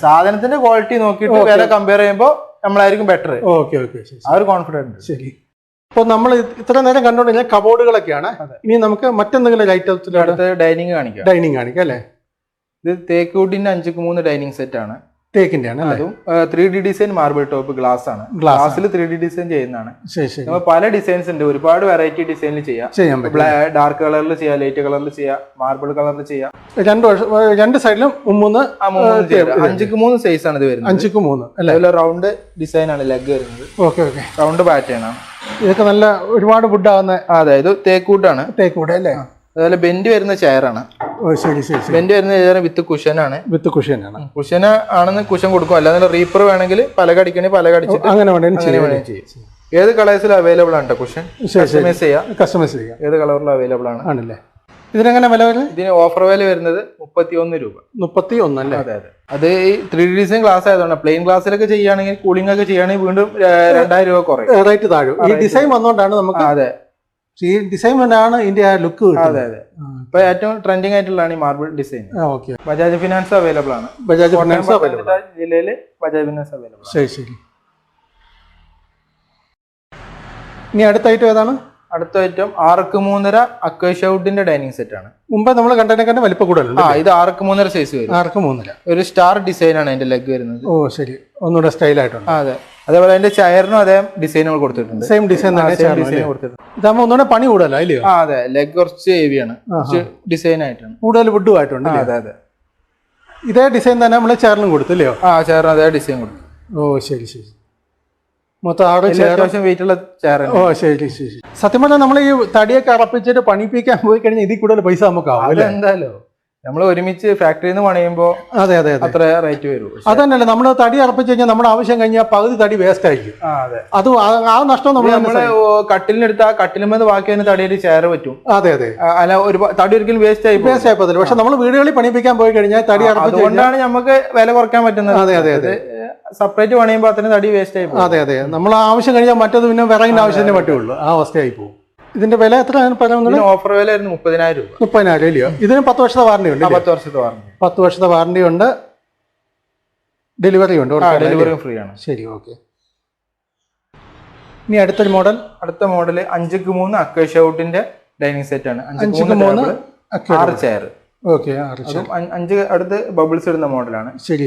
സാധനത്തിന്റെ ക്വാളിറ്റി നോക്കിയിട്ട് വില കമ്പയർ ചെയ്യുമ്പോൾ നമ്മളായിരിക്കും ബെറ്റർ. Okay okay. ആ ഒരു കോൺഫിഡൻസ്. ശരി. അപ്പോൾ നമ്മൾ ഇത്ര നേരം കണ്ടുകൊണ്ടിരുന്ന കബോർഡുകളൊക്കെയാണ്. ഇനി നമുക്ക് മറ്റെന്തെങ്കിലും ഐറ്റംസിൽ ഡൈനിങ് കാണിക്കാം അല്ലേ? ഇത് തേക്ക് വുഡിന്റെ 5:3 ഡൈനിങ് സെറ്റ് ആണ്. തേക്കിന്റെ ആണ്. അതും 3D design marble top glass ആണ്. ഗ്ലാസ്സിൽ 3D ഡിസൈൻ ചെയ്യുന്നതാണ്. പല ഡിസൈൻസ് ഉണ്ട്, ഒരുപാട് വെറൈറ്റി ഡിസൈനിൽ ചെയ്യാം. ഡാർക്ക് കളറിൽ ചെയ്യാം, ലൈറ്റ് കളറിൽ ചെയ്യാം, മാർബിൾ കളറിൽ ചെയ്യാം. രണ്ട് സൈഡിലും 5:3 സൈസ് ആണ് ഇത് വരുന്നത്. 5:3 അതുപോലെ റൗണ്ട് ഡിസൈൻ ആണ് ലെഗ് വരുന്നത്. Okay okay. റൗണ്ട് പാറ്റേൺ ആണ്. ഇതൊക്കെ നല്ല ഒരുപാട് വുഡ് ആവുന്ന. അതെ, ഇത് തേക്ക് വുഡാണ്. തേക്ക് വുഡ് അല്ലേ? അതുപോലെ ബെൻഡ് വരുന്ന ചെയറാണ്. ശരി ശരി. ബെൻഡ് വരുന്ന ചെയർ വിത്ത് കുഷനാണ്. കുഷൻ ആണെന്ന് കുഷൻ കൊടുക്കും. അല്ലാതെ റീപ്പർ വേണമെങ്കിൽ പലക അടിക്കണമെങ്കിൽ പലക അടിച്ചിട്ട് അങ്ങനെ വേണമെങ്കിൽ ചെയ്യും. ഏത് കളേഴ്സിലും അവൈലബിൾ ആണ് കുഷൻ. കസ്റ്റമൈസ് ചെയ്യാം. ഏത് കളറിലും അവൈലബിൾ ആണ്. ഇതിനെങ്ങനെ വില വരുന്നത്? ഇതിന് ഓഫർ വില വരുന്നത് 31 രൂപ. 31 അല്ലേ? അതെ അതെ. അത് ഈ 3D ഡിസൈൻ ഗ്ലാസ് ആയതുകൊണ്ട് പ്ലെയിൻ ഗ്ലാസ്സിലൊക്കെ ചെയ്യുകയാണെങ്കിൽ കൂളിംഗ് ഒക്കെ ചെയ്യുകയാണെങ്കിൽ വീണ്ടും 2000 രൂപ കുറയും. റേറ്റ് താഴും. ഈ ഡിസൈൻ വന്നുകൊണ്ടാണ് നമുക്ക്. അതെ, ഈ ഡിസൈൻ ആണ് ഇതിന്റെ ലുക്ക്. അതെ അതെ. ഇപ്പൊ ഏറ്റവും ട്രെൻഡിങ് ആയിട്ടുള്ളതാണ് ഈ marble design. Bajaj finance available ആണ്. ജില്ലയിൽ ബജാജ് ഫിനാൻസ് അവൈലബിൾ. ശരി ശരി. ഇനി അടുത്ത ഐറ്റം ഏതാണ്? അടുത്ത ഐറ്റം 6:3 അക്വേഷ്യ വുഡിന്റെ ഡൈനിങ് സെറ്റ് ആണ്. മുമ്പ് നമ്മൾ കണ്ടതിനെക്കാളും വലിപ്പം കൂടുതലുണ്ട്. ഇത് 6:3 സൈസ് വരും. 6:3 ഒരു സ്റ്റാർ ഡിസൈൻ ആണ് അതിന്റെ ലെഗ് വരുന്നത്. ഓ ശരി, ഒന്നുകൂടെ സ്റ്റൈൽ ആയിട്ടുണ്ട്. അതെ, അതേപോലെ അതിന്റെ ചെയറിനും അതേ ഡിസൈനുകൾ കൊടുത്തിട്ടുണ്ട്. സെയിം ഡിസൈൻ കൊടുത്തിട്ടുണ്ട്. ഇതാകുമ്പോൾ ഒന്നുകൂടെ പണി കൂടുതലോ അല്ലയോ? അതെ, ലെഗ് കുറച്ച് ഹെവിയാണ്, ഡിസൈൻ ആയിട്ടാണ്. കൂടുതൽ വുഡും ആയിട്ടുണ്ട്. അതെ അതെ. ഇതേ ഡിസൈൻ തന്നെ നമ്മൾ ചെയറിനും കൊടുത്തില്ലയോ? ചെയറിനും അതേ ഡിസൈൻ കൊടുത്തു. ഓ ശരി ശരി. മൊത്തം അത്യാവശ്യം വെയിറ്റ് ഉള്ള ചെയർ. ഓ ശരി ശരി. സത്യം പറഞ്ഞാൽ നമ്മൾ ഈ തടിയൊക്കെ അറപ്പിച്ചിട്ട് പണിപ്പിക്കാൻ പോയി കഴിഞ്ഞാൽ ഇതിൽ കൂടുതൽ പൈസ നമുക്ക് ആവും. എന്തായാലും നമ്മൾ ഒരുമിച്ച് ഫാക്ടറിയിൽ നിന്ന് പണിയുമ്പോൾ അതെ അതെ അത്ര റേറ്റ് വരും. അതന്നല്ലേ, നമ്മൾ തടി അറപ്പിച്ച് കഴിഞ്ഞാൽ നമ്മുടെ ആവശ്യം കഴിഞ്ഞാൽ പകുതി തടി വേസ്റ്റ് ആയിരിക്കും. അത് ആ നഷ്ടം നമ്മള് കട്ടിലിനെടുത്ത് ആ കട്ടിലുമെന്ന് ബാക്കി തന്നെ തടിയായിട്ട് ചെയർ പറ്റും. അതെ അതെ. അല്ല, ഒരു തടി ഒരിക്കലും വേസ്റ്റ് ആയി പോകത്തില്ല. പക്ഷെ നമ്മൾ വീടുകളിൽ പണിപ്പിക്കാൻ പോയി കഴിഞ്ഞാൽ തടി അതുകൊണ്ടാണ് നമുക്ക് വില കുറയ്ക്കാൻ പറ്റുന്നത്. അതെ അതെ അതെ. സെപ്പറേറ്റ് പണിയുമ്പോൾ അത്രയും തടി വേസ്റ്റ് ആയി പോകും. അതെ നമ്മൾ ആവശ്യം കഴിഞ്ഞാൽ മറ്റത് പിന്നെ വിറകിന്റെ ആവശ്യത്തിന് പറ്റേ ഉള്ളൂ, ആ അവസ്ഥയായി പോകും. ഇതിന്റെ വില എത്രയാണ് പറയുന്നത്? ഓഫർ വില ആയിരുന്നു 30,000 രൂപ. 30,000 ഇല്ലയോ? ഇതിന് 10 വർഷത്തെ വാറണ്ടി ഉണ്ട്. 10 വർഷത്തെ വാറണ്ടി. 10 വർഷത്തെ വാറണ്ടി ഉണ്ട്, ഡെലിവറി ഉണ്ട്. ഡെലിവറി ഫ്രീ ആണ്. ശരി, ഓക്കെ. ഇനി അടുത്ത മോഡൽ 5x3 അക്വേഷ്യ വുഡിന്റെ ഡൈനിങ് സെറ്റ് ആണ്. 5x3 6 chair. ഓക്കെ, 5 അടുത്ത് ബബിൾസ് ഇടുന്ന മോഡലാണ്. ശരി.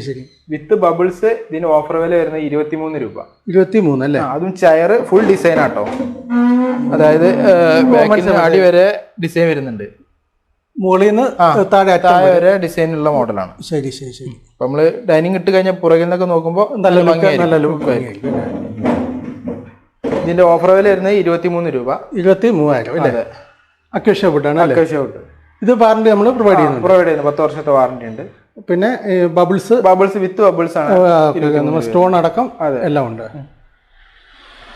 വിത്ത് ബബിൾസ് ഇതിന് ഓഫർ വില വരുന്നത് 23 രൂപ. 23 അല്ലേ? അതും ചെയർ ഫുൾ ഡിസൈൻ ആട്ടോ, അതായത് അടി വരെ ഡിസൈൻ വരുന്നുണ്ട്, മുകളിൽ നിന്ന് താഴെ വരെ ഡിസൈൻ ഉള്ള മോഡലാണ്. ശരി. അപ്പൊ നമ്മള് ഡൈനിങ് ഇട്ട് കഴിഞ്ഞാൽ പുറകിൽ നിന്നൊക്കെ നോക്കുമ്പോൾ നല്ല ഭംഗിയായിരിക്കും. ഇതിന്റെ ഓഫർ വില വരുന്നത് 23 രൂപ. 23,000 അല്ലേ? അക്വേഷ്യ വുഡാണ്. Acacia wood. ഇത് വാറണ്ടി നമ്മൾ പ്രൊവൈഡ് ചെയ്യുന്നു. 10 വർഷത്തെ വാറണ്ടി ഉണ്ട്. പിന്നെ ബബിൾസ് വിത്ത് ബബിൾസ് ആണ്, സ്റ്റോൺ അടക്കം എല്ലാം ഉണ്ട്.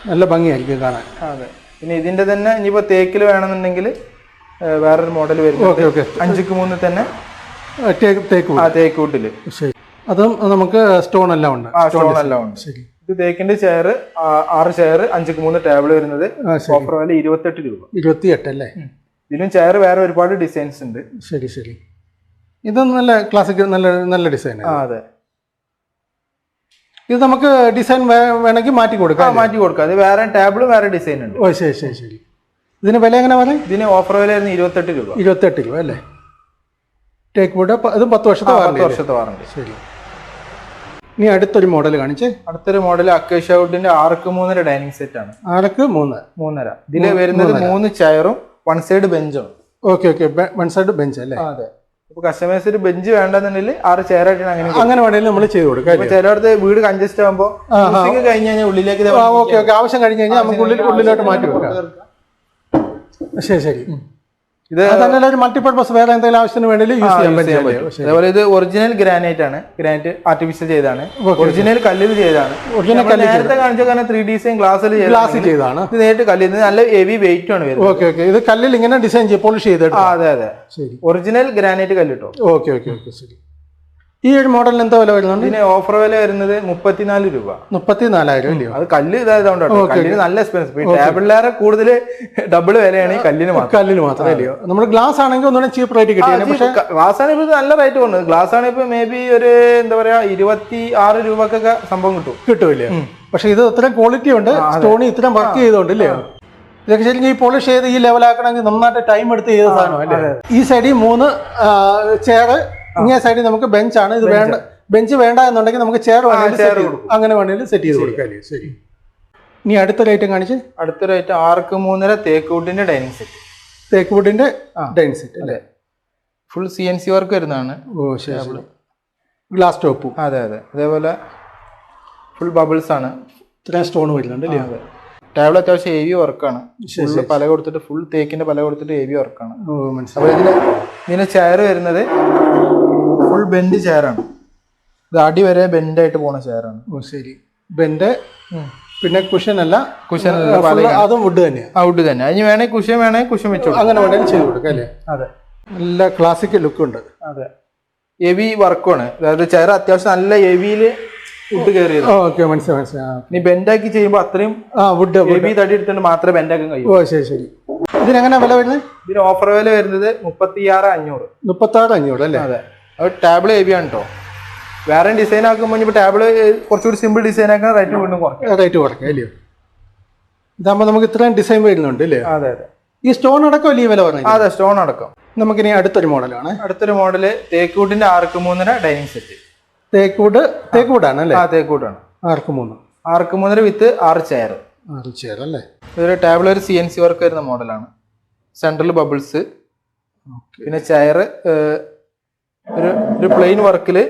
നല്ല ഭംഗിയായിരിക്കും കാണാൻ. അതെ. പിന്നെ ഇതിന്റെ തന്നെ ഇനിയിപ്പോ തേക്കിൽ വേണമെന്നുണ്ടെങ്കിൽ വേറൊരു മോഡൽ വരും. 5x3 തന്നെ തേക്ക് വുഡില്. ശരി. അതും നമുക്ക് സ്റ്റോൺ എല്ലാം ഉണ്ട്. സ്റ്റോൺ എല്ലാം ഉണ്ട്. ശരി. ഇത് തേക്കിന്റെ ചെയർ 6 ചെയർ 5x3 ടേബിൾ വരുന്നത് ഓഫർ വില 28 രൂപ. 28 അല്ലേ? ഇതിനും ചെയർ വേറെ ഒരുപാട് ഡിസൈൻസ് ഉണ്ട്. ശരി. ഇത് നല്ല ക്ലാസിക്, നല്ല ഡിസൈൻ. അതെ. ഇത് നമുക്ക് ഡിസൈൻ വേണമെങ്കിൽ മാറ്റി കൊടുക്കാം. അത് വേറെ ടേബിളും വേറെ ഡിസൈൻ ഉണ്ട്. ഓ ശരി. ഇതിന് വില എങ്ങനെ പറയാം? ഇതിന് ഓഫർ വില 28 രൂപ. 28 രൂപ അല്ലേ? Teak wood. അതും 10 വർഷത്തെ വാറണ്ടി. ശരി. ഇനി അടുത്തൊരു മോഡൽ കാണിച്ചേ. അടുത്തൊരു മോഡൽ അക്വേഷ്യ വുഡിന്റെ 6x3 ഡൈനിങ് സെറ്റ് ആണ്. 6x3. ഇതില് വരുന്നത് 3 ചെയറും 1 സൈഡ് ബെഞ്ചും. ഓക്കെ. 1 സൈഡ് ബെഞ്ച് അല്ലേ? അതെ. ഇപ്പൊ കസ്റ്റമേഴ്സ് ഒരു ബെഞ്ച് വേണ്ടെന്നുണ്ടെങ്കിൽ 6 ചെയർ ആയിട്ടാണ് അങ്ങനെ വേണമെങ്കിൽ നമ്മൾ ചെയ്ത് കൊടുക്കാം. ചിലയിടത്ത് വീട് കൺജസ്റ്റ് ആകുമ്പോൾ കഴിഞ്ഞ് കഴിഞ്ഞാൽ ഉള്ളിലേക്ക് ഓക്കെ, ആവശ്യം കഴിഞ്ഞ് കഴിഞ്ഞാൽ നമുക്ക് ഉള്ളിലോട്ട് മാറ്റി വെക്കാം. ശരി. ഇത് ഒരു മൾട്ടിപർപ്പസ് വേറെ എന്തെങ്കിലും ആവശ്യത്തിന് വേണ്ടി യൂസ് ചെയ്യാൻ പറ്റും. അതേപോലെ ഇത് ഒറിജിനൽ ഗ്രാനൈറ്റ് ആണ്. ഗ്രാനൈറ്റ് ആർട്ടിഫിഷ്യൽ ചെയ്താണ്. ഒറിജിനൽ കല്ലിൽ ചെയ്താണ്. നേരത്തെ കാണിച്ച കാരണം 3D ഡിസൈൻ ഗ്ലാസ് ചെയ്താണ്. ഇത് നേരിട്ട് കല്ലിൽ നല്ല ഹെവി വെയിറ്റ് ആണ് വരുന്നത്. ഓക്കെ. ഇത് കല്ലിൽ ഇങ്ങനെ ഡിസൈൻ പോളിഷ് ചെയ്തിട്ട്. അതെ. ശരി. ഒറിജിനൽ ഗ്രാനൈറ്റ് കല്ലിട്ടോ. ഓക്കെ. ശരി. ഈ ഒരു മോഡലിന് എന്താ വില വരുന്നുണ്ട്? ഇതിന് ഓഫർ വില വരുന്നത് 34 രൂപ. 34,000 അല്ലയോ? അത് കല്ല് ഇതായതുകൊണ്ടോ. കല്ലിന് നല്ല എക്സ്പെൻസീവ്. ടേബിളിലേറെ കൂടുതൽ ഡബിൾ വിലയാണ് ഈ കല്ലിന് മാത്രം അല്ലയോ? നമ്മൾ ഗ്ലാസ് ആണെങ്കിൽ ഒന്നുകൂടെ ചീപ്പ് റേറ്റ് കിട്ടിയാണ്. പക്ഷേ ഗ്ലാസ് ആണ് ഇപ്പൊ നല്ല റേറ്റ് പോകുന്നത്. ഗ്ലാസ് ആണ് ഇപ്പൊ മേ ബി ഒരു എന്താ പറയാ 26 രൂപക്കൊക്കെ സംഭവം കിട്ടൂല്ലേ? പക്ഷെ ഇത് ഇത്രയും ക്വാളിറ്റി ഉണ്ട്, സ്റ്റോണി ഇത്രയും വർക്ക് ചെയ്തോണ്ടല്ലേ? ഇതൊക്കെ ശരിക്കും ഈ പോളിഷ് ചെയ്ത് ഈ ലെവലാക്കണമെങ്കിൽ നന്നായിട്ട് ടൈം എടുത്ത് ചെയ്ത സാധനം അല്ലേ? ഈ സൈഡിൽ 3 ചെയർ, ഇങ്ങനെ സൈഡിൽ നമുക്ക് ബെഞ്ചാണ്. ഇത് വേണ്ട, ബെഞ്ച് വേണ്ട എന്നുണ്ടെങ്കിൽ നമുക്ക് ചെയർ അങ്ങനെ വേണമെങ്കിൽ സെറ്റ് ചെയ്ത് കൊടുക്കാം. ശരി. ഇനി അടുത്തൊരു ഐറ്റം കാണിച്ച്. അടുത്തൊരു ഐറ്റം 6x3 തേക്ക് വുഡിന്റെ ഡൈനിങ് സെറ്റ്. തേക്ക് വുഡിന്റെ ഡൈനിങ് സെറ്റ് അല്ലേ? ഫുൾ CNC വർക്ക് വരുന്നതാണ്. ഓ ശരി. ഗ്ലാസ് ടോപ്പും. അതെ. അതേപോലെ ഫുൾ ബബിൾസ് ആണ്. ഇത്രയും സ്റ്റോൺ വരുന്നുണ്ട് അല്ലേ? അതെ. ടേബിൾ അത്യാവശ്യം ഹെവി വർക്കാണ്. പല കൊടുത്തിട്ട് ഫുൾ തേക്കിന്റെ പല കൊടുത്തിട്ട് ഹെവി വർക്കാണ്. അപ്പൊ ഇതിന് ചെയർ വരുന്നത് ഫുൾ ബെൻഡ് ചെയറാണ്. ഇത് അടി വരെ ബെൻഡായിട്ട് പോണ ചെയറാണ്. ഓ ശരി. ബെൻഡ്. പിന്നെ കുഷൻ അല്ല, അതും വുഡ് തന്നെയാണ്. വുഡ് തന്നെ. അതിന് വേണമെങ്കിൽ കുഷൻ വെച്ചു അങ്ങനെ വേണമെങ്കിൽ ചെയ്ത് കൊടുക്കാം അല്ലേ? അതെ. നല്ല ക്ലാസിക്കൽ ലുക്ക് ഉണ്ട്. അതെ. ഹെവി വർക്കുമാണ്. അതായത് ചെയർ അത്യാവശ്യം നല്ല ഹെവിയില് വുഡ് കയറിയത്. ഓക്കെ, മനസ്സിലായി. നീ ബെൻഡാക്കി ചെയ്യുമ്പോൾ അത്രയും വുഡ് ഹെവി തടി എടുത്തിട്ട് മാത്രമേ ബെൻഡാക്കാൻ കഴിയൂ. ഓ ശരി. ഇതിനെങ്ങനെ വില വരുന്നത്? ഇതിന് ഓഫർ വില വരുന്നത് 36,500. 36,500 അല്ലേ? അതെ. അത് ടേബിൾ ഹെവി ആണ് കേട്ടോ. വേറെ ഡിസൈൻ ആക്കുമ്പോൾ ഇപ്പോൾ ടേബിൾ കുറച്ചുകൂടി സിമ്പിൾ ഡിസൈൻ ആക്കാൻ റേറ്റ് വീണ്ടും കുറയ്ക്കാം അല്ലയോ? ഇതാകുമ്പോൾ നമുക്ക് ഇത്രയും ഡിസൈൻ വരുന്നുണ്ട് അല്ലേ? അതെ. ഈ സ്റ്റോൺ അടക്കം അല്ലേ ഈ വില പറഞ്ഞത്? അതെ, സ്റ്റോൺ അടക്കം. നമുക്കിനി അടുത്തൊരു മോഡലാണ്. അടുത്തൊരു മോഡല് തേക്ക് വുഡിന്റെ 6x3 ഡൈനിങ് സെറ്റ്. തേക്ക് വുഡാണ് അല്ലേ? തേക്ക് വുഡാണ്. 6x3 വിത്ത് 6 ചെയർ. 6 ചെയർ അല്ലേ? ഇതൊരു ടേബിൾ ഒരു CNC വർക്ക് വരുന്ന മോഡലാണ്. Central bubbles. പിന്നെ ചെയർ ഒരു പ്ലെയിൻ വർക്കില്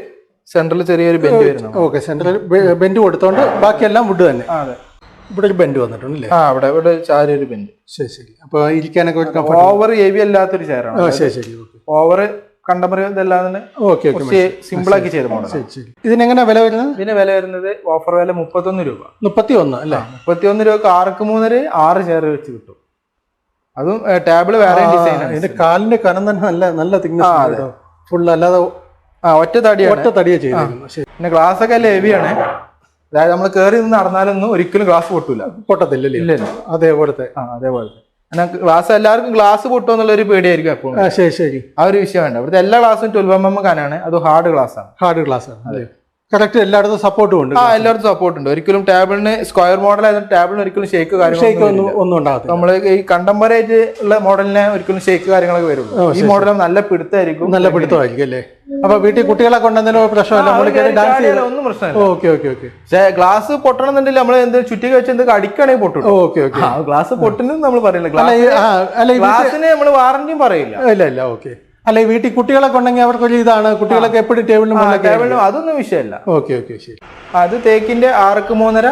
സെൻട്രൽ ചെറിയൊരു ബെൻഡ് വരുന്നു. ഓക്കെ. സെൻട്രൽ ബെൻഡ് കൊടുത്തോണ്ട് ബാക്കിയെല്ലാം വുഡ് തന്നെ. അതെ. ഇവിടെ ഒരു ബെൻഡ് വന്നിട്ടുണ്ട്. ഇവിടെ ചാരിയൊരു ബെൻഡ്. ശരി. അപ്പൊ ഇരിക്കാനൊക്കെ ഓവർ ഹെവി അല്ലാത്തൊരു ചെയറാണ്. ശരി. ഓവർ കണ്ടംപററി ഇതല്ലാതെ സിമ്പിൾ ആക്കി ചെയ്ത മോഡൽ. ഇതിനെങ്ങനെ വില വരുന്നത്? ഇതിന് വില വരുന്നത് ഓഫർ വില 31 രൂപ. 31 അല്ലേ? 31 രൂപക്ക് 6x3 6 ചെയർ വെച്ച് കിട്ടും. അതും ടേബിൾ വേറെ ഡിസൈൻ. ഇതിന്റെ കാലിന്റെ കനം തന്നെ നല്ല തിക്നെസ് ഫുൾ, അല്ലാതെ ഒറ്റ തടിയാണ് ചെയ്തിരിക്കുന്നത്. പിന്നെ ഗ്ലാസ് ഒക്കെ ഹെവിയാണ്. അതായത് നമ്മൾ കയറി നിന്ന് നടന്നാലൊന്നും ഒരിക്കലും ഗ്ലാസ് പൊട്ടൂല. പൊട്ടത്തില്ലല്ലേ? ഇല്ല അതേപോലത്തെ. അതേപോലത്തെ ഗ്ലാസ്. എല്ലാവർക്കും ഗ്ലാസ് പൊട്ടുക എന്നുള്ള ഒരു പേടിയായിരിക്കും എപ്പോഴും. ശരി ശരി. ആ ഒരു വിഷയം വേണ്ട. ഇവിടുത്തെ എല്ലാ ഗ്ലാസും 12 mm കനാണ്. അത് ഹാർഡ് ഗ്ലാസ് ആണ്. ഹാർഡ് ഗ്ലാസ് ആണ്. കറക്റ്റ് എല്ലായിടത്തും സപ്പോർട്ടും ഉണ്ട്. എല്ലായിടത്തും സപ്പോർട്ട് ഉണ്ട്. ഒരിക്കലും ടേബിളിന് സ്ക്വയർ മോഡൽ ആയതുകൊണ്ട് ടേബിളിന് ഒരിക്കലും ഷേക്ക് ഒന്നും ഉണ്ടാകത്തില്ല. നമ്മള് ഈ കണ്ടംപററി ഉള്ള മോഡലിനെ ഒരിക്കലും ഷേക്ക് കാര്യങ്ങളൊക്കെ വരുള്ളൂ. ഈ മോഡൽ നല്ല പിടുത്തമായിരിക്കും. നല്ല പിടുത്തമായിരിക്കും അല്ലേ? അപ്പൊ വീട്ടിൽ കുട്ടികളെ കൊണ്ടെന്തെങ്കിലും പ്രശ്നമല്ല, ഒന്നും പ്രശ്നമില്ല. Okay okay okay. പക്ഷേ ഗ്ലാസ് പൊട്ടണമെന്നുണ്ടെങ്കിൽ നമ്മൾ എന്ത് ചുറ്റി വെച്ച് എന്തൊക്കെ അടിക്കുകയാണെങ്കിൽ പൊട്ടും. Okay okay. ഗ്ലാസ് പൊട്ടുന്നത് നമ്മൾ പറയില്ല. ഗ്ലാസിന് നമ്മൾ വാറന്റിയും പറയില്ല. ഇല്ല ഇല്ല. ഓക്കെ. അല്ല, ഈ വീട്ടിൽ കുട്ടികളൊക്കെ ഉണ്ടെങ്കിൽ അവർക്കൊരു ഇതാണ്, കുട്ടികളൊക്കെ എപ്പോഴും ടേബിളിനും അതൊന്നും വിഷയമല്ല. ഓക്കെ ഓക്കെ ശരി. അത് തേക്കിന്റെ 6x3.5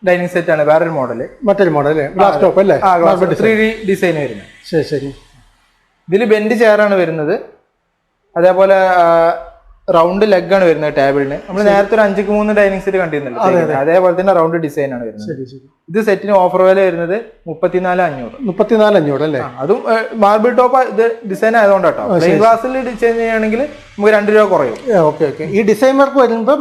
ഡൈനിങ് സെറ്റ് ആണ്. വേറൊരു മോഡല്. മറ്റൊരു മോഡൽ ഗ്ലാസ് ടോപ്പ് അല്ലേ? 3D ഡിസൈൻ വരുന്നത്. ശരി ശരി. ഇതിൽ ബെൻഡ് ചെയറാണ് വരുന്നത്. അതേപോലെ റൗണ്ട് ലെഗ് ആണ് വരുന്നത് ടേബിളിന്. നമ്മൾ നേരത്തെ ഒരു 5x3 ഡൈനിങ് സെറ്റ് കണ്ടിരുന്നല്ലോ, അതേപോലെ തന്നെ റൗണ്ട് ഡിസൈൻ ആണ് വരുന്നത്. ഇത് സെറ്റിന് ഓഫർ വില വരുന്നത് 34,500. 34,500 അല്ലേ? അതും മാർബിൾ ടോപ്പ് ഇത് ഡിസൈൻ ആയതുകൊണ്ട് കേട്ടോ. പ്ലെയിൻ ഗ്ലാസ്സിൽ ഡിസൈൻ ചെയ്യുകയാണെങ്കിൽ നമുക്ക് 2 രൂപ കുറയും. Okay okay. ഈ ഡിസൈൻ വർക്ക് വരുമ്പോൾ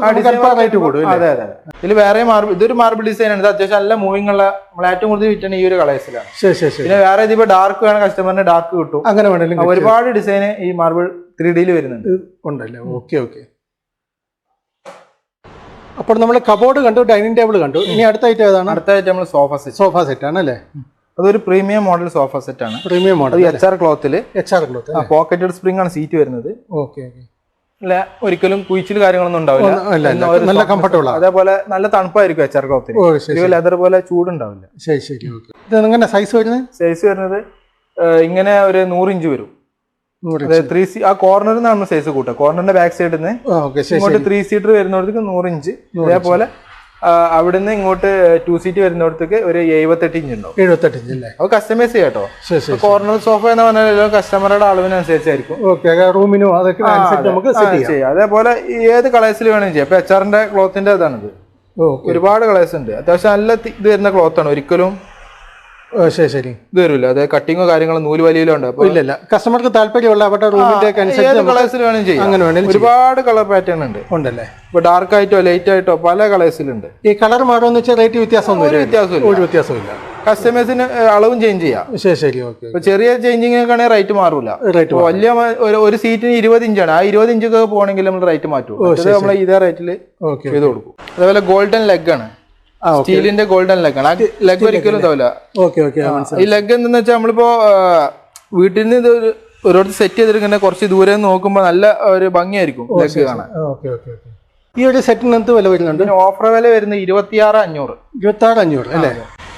റേറ്റ് കൂടും. അതെ അതെ. ഇതിൽ വേറെ ഇതൊരു മാർബിൾ ഡിസൈൻ ആണ്. ഇത് അത്യാവശ്യം നല്ല മൂവിംഗ് ഉള്ള, നമ്മൾ ഏറ്റവും കൂടുതൽ വിറ്റാണ് ഈ ഒരു കളേഴ്സിലാണ്. ശരി ശരി. പിന്നെ വേറെ ഇതിപ്പോ ഡാർക്ക് വേണം കസ്റ്റമറിന് ഡാർക്ക് കിട്ടും. അങ്ങനെ വേണമെങ്കിൽ ഒരുപാട് ഡിസൈൻ ഈ മാർബിൾ 3D വരുന്നുണ്ട്. ഉണ്ടല്ലേ? Okay okay. അപ്പോൾ നമ്മൾ കബോർഡ് കണ്ടു, ഡൈനിങ് ടേബിൾ കണ്ടു. ഇനി അടുത്ത ഐറ്റം ഏതാണ്? അടുത്ത ഐറ്റം നമ്മൾ സോഫ സെറ്റ് ആണ് അല്ലേ? അതൊരു പ്രീമിയം മോഡൽ സോഫ സെറ്റ് ആണ്. പ്രീമിയം മോഡൽ HR ക്ലോത്തിൽ. പോക്കറ്റഡ് സ്പ്രിംഗ് ആണ് സീറ്റ് വരുന്നത്. Okay okay. അല്ല, ഒരിക്കലും കുയിച്ചിൽ കാര്യങ്ങളൊന്നും ഉണ്ടാവില്ല. നല്ല കംഫർട്ടബിൾ. അതേപോലെ നല്ല തണുപ്പായിരിക്കും HR ക്ലോത്തിൽ. ലെതർ പോലെ ചൂടുണ്ടാവില്ല. ശരി ശരി. ഓക്കെ. ഇത് എങ്ങനെ സൈസ് വരുന്നത്? സൈസ് വരുന്നത് ഇങ്ങനെ ഒരു 100 ഇഞ്ച് വരും. ആ കോർണറിൽ നിന്നാണ് സൈസ് കൂട്ടുക. കോർണറിന്റെ ബാക്ക് സൈഡിൽ നിന്ന് ഇങ്ങോട്ട് 3 സീറ്റർ വരുന്നിടത്തേക്ക് 100 ഇഞ്ച്. അതേപോലെ അവിടുന്ന് ഇങ്ങോട്ട് 2 സീറ്റ് വരുന്നിടത്തേക്ക് ഒരു 78 ഇഞ്ച് ഉണ്ടാവും. 78 ഇഞ്ച് അല്ലേ? അത് കസ്റ്റമൈസ് ചെയ്യാട്ടോ. കോർണർ സോഫ എന്ന് പറഞ്ഞാൽ കസ്റ്റമറുടെ അളവിനനുസരിച്ചായിരിക്കും. റൂമിനും അതൊക്കെ നമുക്ക് ചെയ്യാം. അതേപോലെ ഏത് കളേഴ്സിൽ വേണമെങ്കിൽ ചെയ്യാം. ഇപ്പൊ HR-ന്റെ ക്ലോത്തിന്റെ ഇതാണിത്. ഒരുപാട് കളേഴ്സ് ഉണ്ട്. അത്യാവശ്യം നല്ല ഇത് വരുന്ന ക്ലോത്താണ്. ഒരിക്കലും ശരി ശരി ഇത് വരില്ല. അതായത് കട്ടിങ്ങോ കാര്യങ്ങളോ നൂല് വലിയിലോ ഉണ്ട്. ഇല്ല, കസ്റ്റമർക്ക് താല്പര്യമുള്ള അവരുടെ റൂമിന്റെ കളേഴ്സിൽ വേണം ചെയ്യാം. അങ്ങനെ വേണം. ഒരുപാട് കളർ പാറ്റേൺ ഉണ്ടല്ലേ? ഇപ്പൊ ഡാർക്ക് ആയിട്ടോ ലൈറ്റ് ആയിട്ടോ പല കളേഴ്സിലുണ്ട്. ഈ കളർ മാറുമെന്ന് വെച്ചാൽ റേറ്റ് വ്യത്യാസമില്ല. കസ്റ്റമേഴ്സിന് അളവും ചേഞ്ച് ചെയ്യാം. ശരി ശരി. ഓക്കെ. ഇപ്പൊ ചെറിയ ചേഞ്ചിങ് ആണെങ്കിൽ റേറ്റ് മാറൂല. വലിയ ഒരു സീറ്റിന് 20 ഇഞ്ചാണ്. ആ 20 ഇഞ്ചൊക്കെ പോകണമെങ്കിൽ നമ്മൾ റേറ്റ് മാറ്റും. നമ്മൾ ഇതേ റേറ്റിൽ ചെയ്ത് കൊടുക്കും. അതേപോലെ ഗോൾഡൻ ലെഗ് ആണ്. സ്റ്റീലിന്റെ ഗോൾഡൻ ലെഗ് ആണ്. ആ ലെഗ് ഒരിക്കലും ഉണ്ടാവില്ല. ഈ ലെഗ് എന്താന്ന് വെച്ചാൽ നമ്മളിപ്പോ വീട്ടിൽ നിന്ന് ഇത് ഓരോരുത്തർ സെറ്റ് ചെയ്തിരിക്കുന്ന കുറച്ച് ദൂരെ നോക്കുമ്പോ നല്ല ഒരു ഭംഗിയായിരിക്കും ലെഗ് കാണാൻ. ഈ ഒരു സെറ്റിന് എന്ത് വില വരുന്നുണ്ട്? ഓഫർ വില വരുന്നത് 26,500. 26,500 അല്ലേ?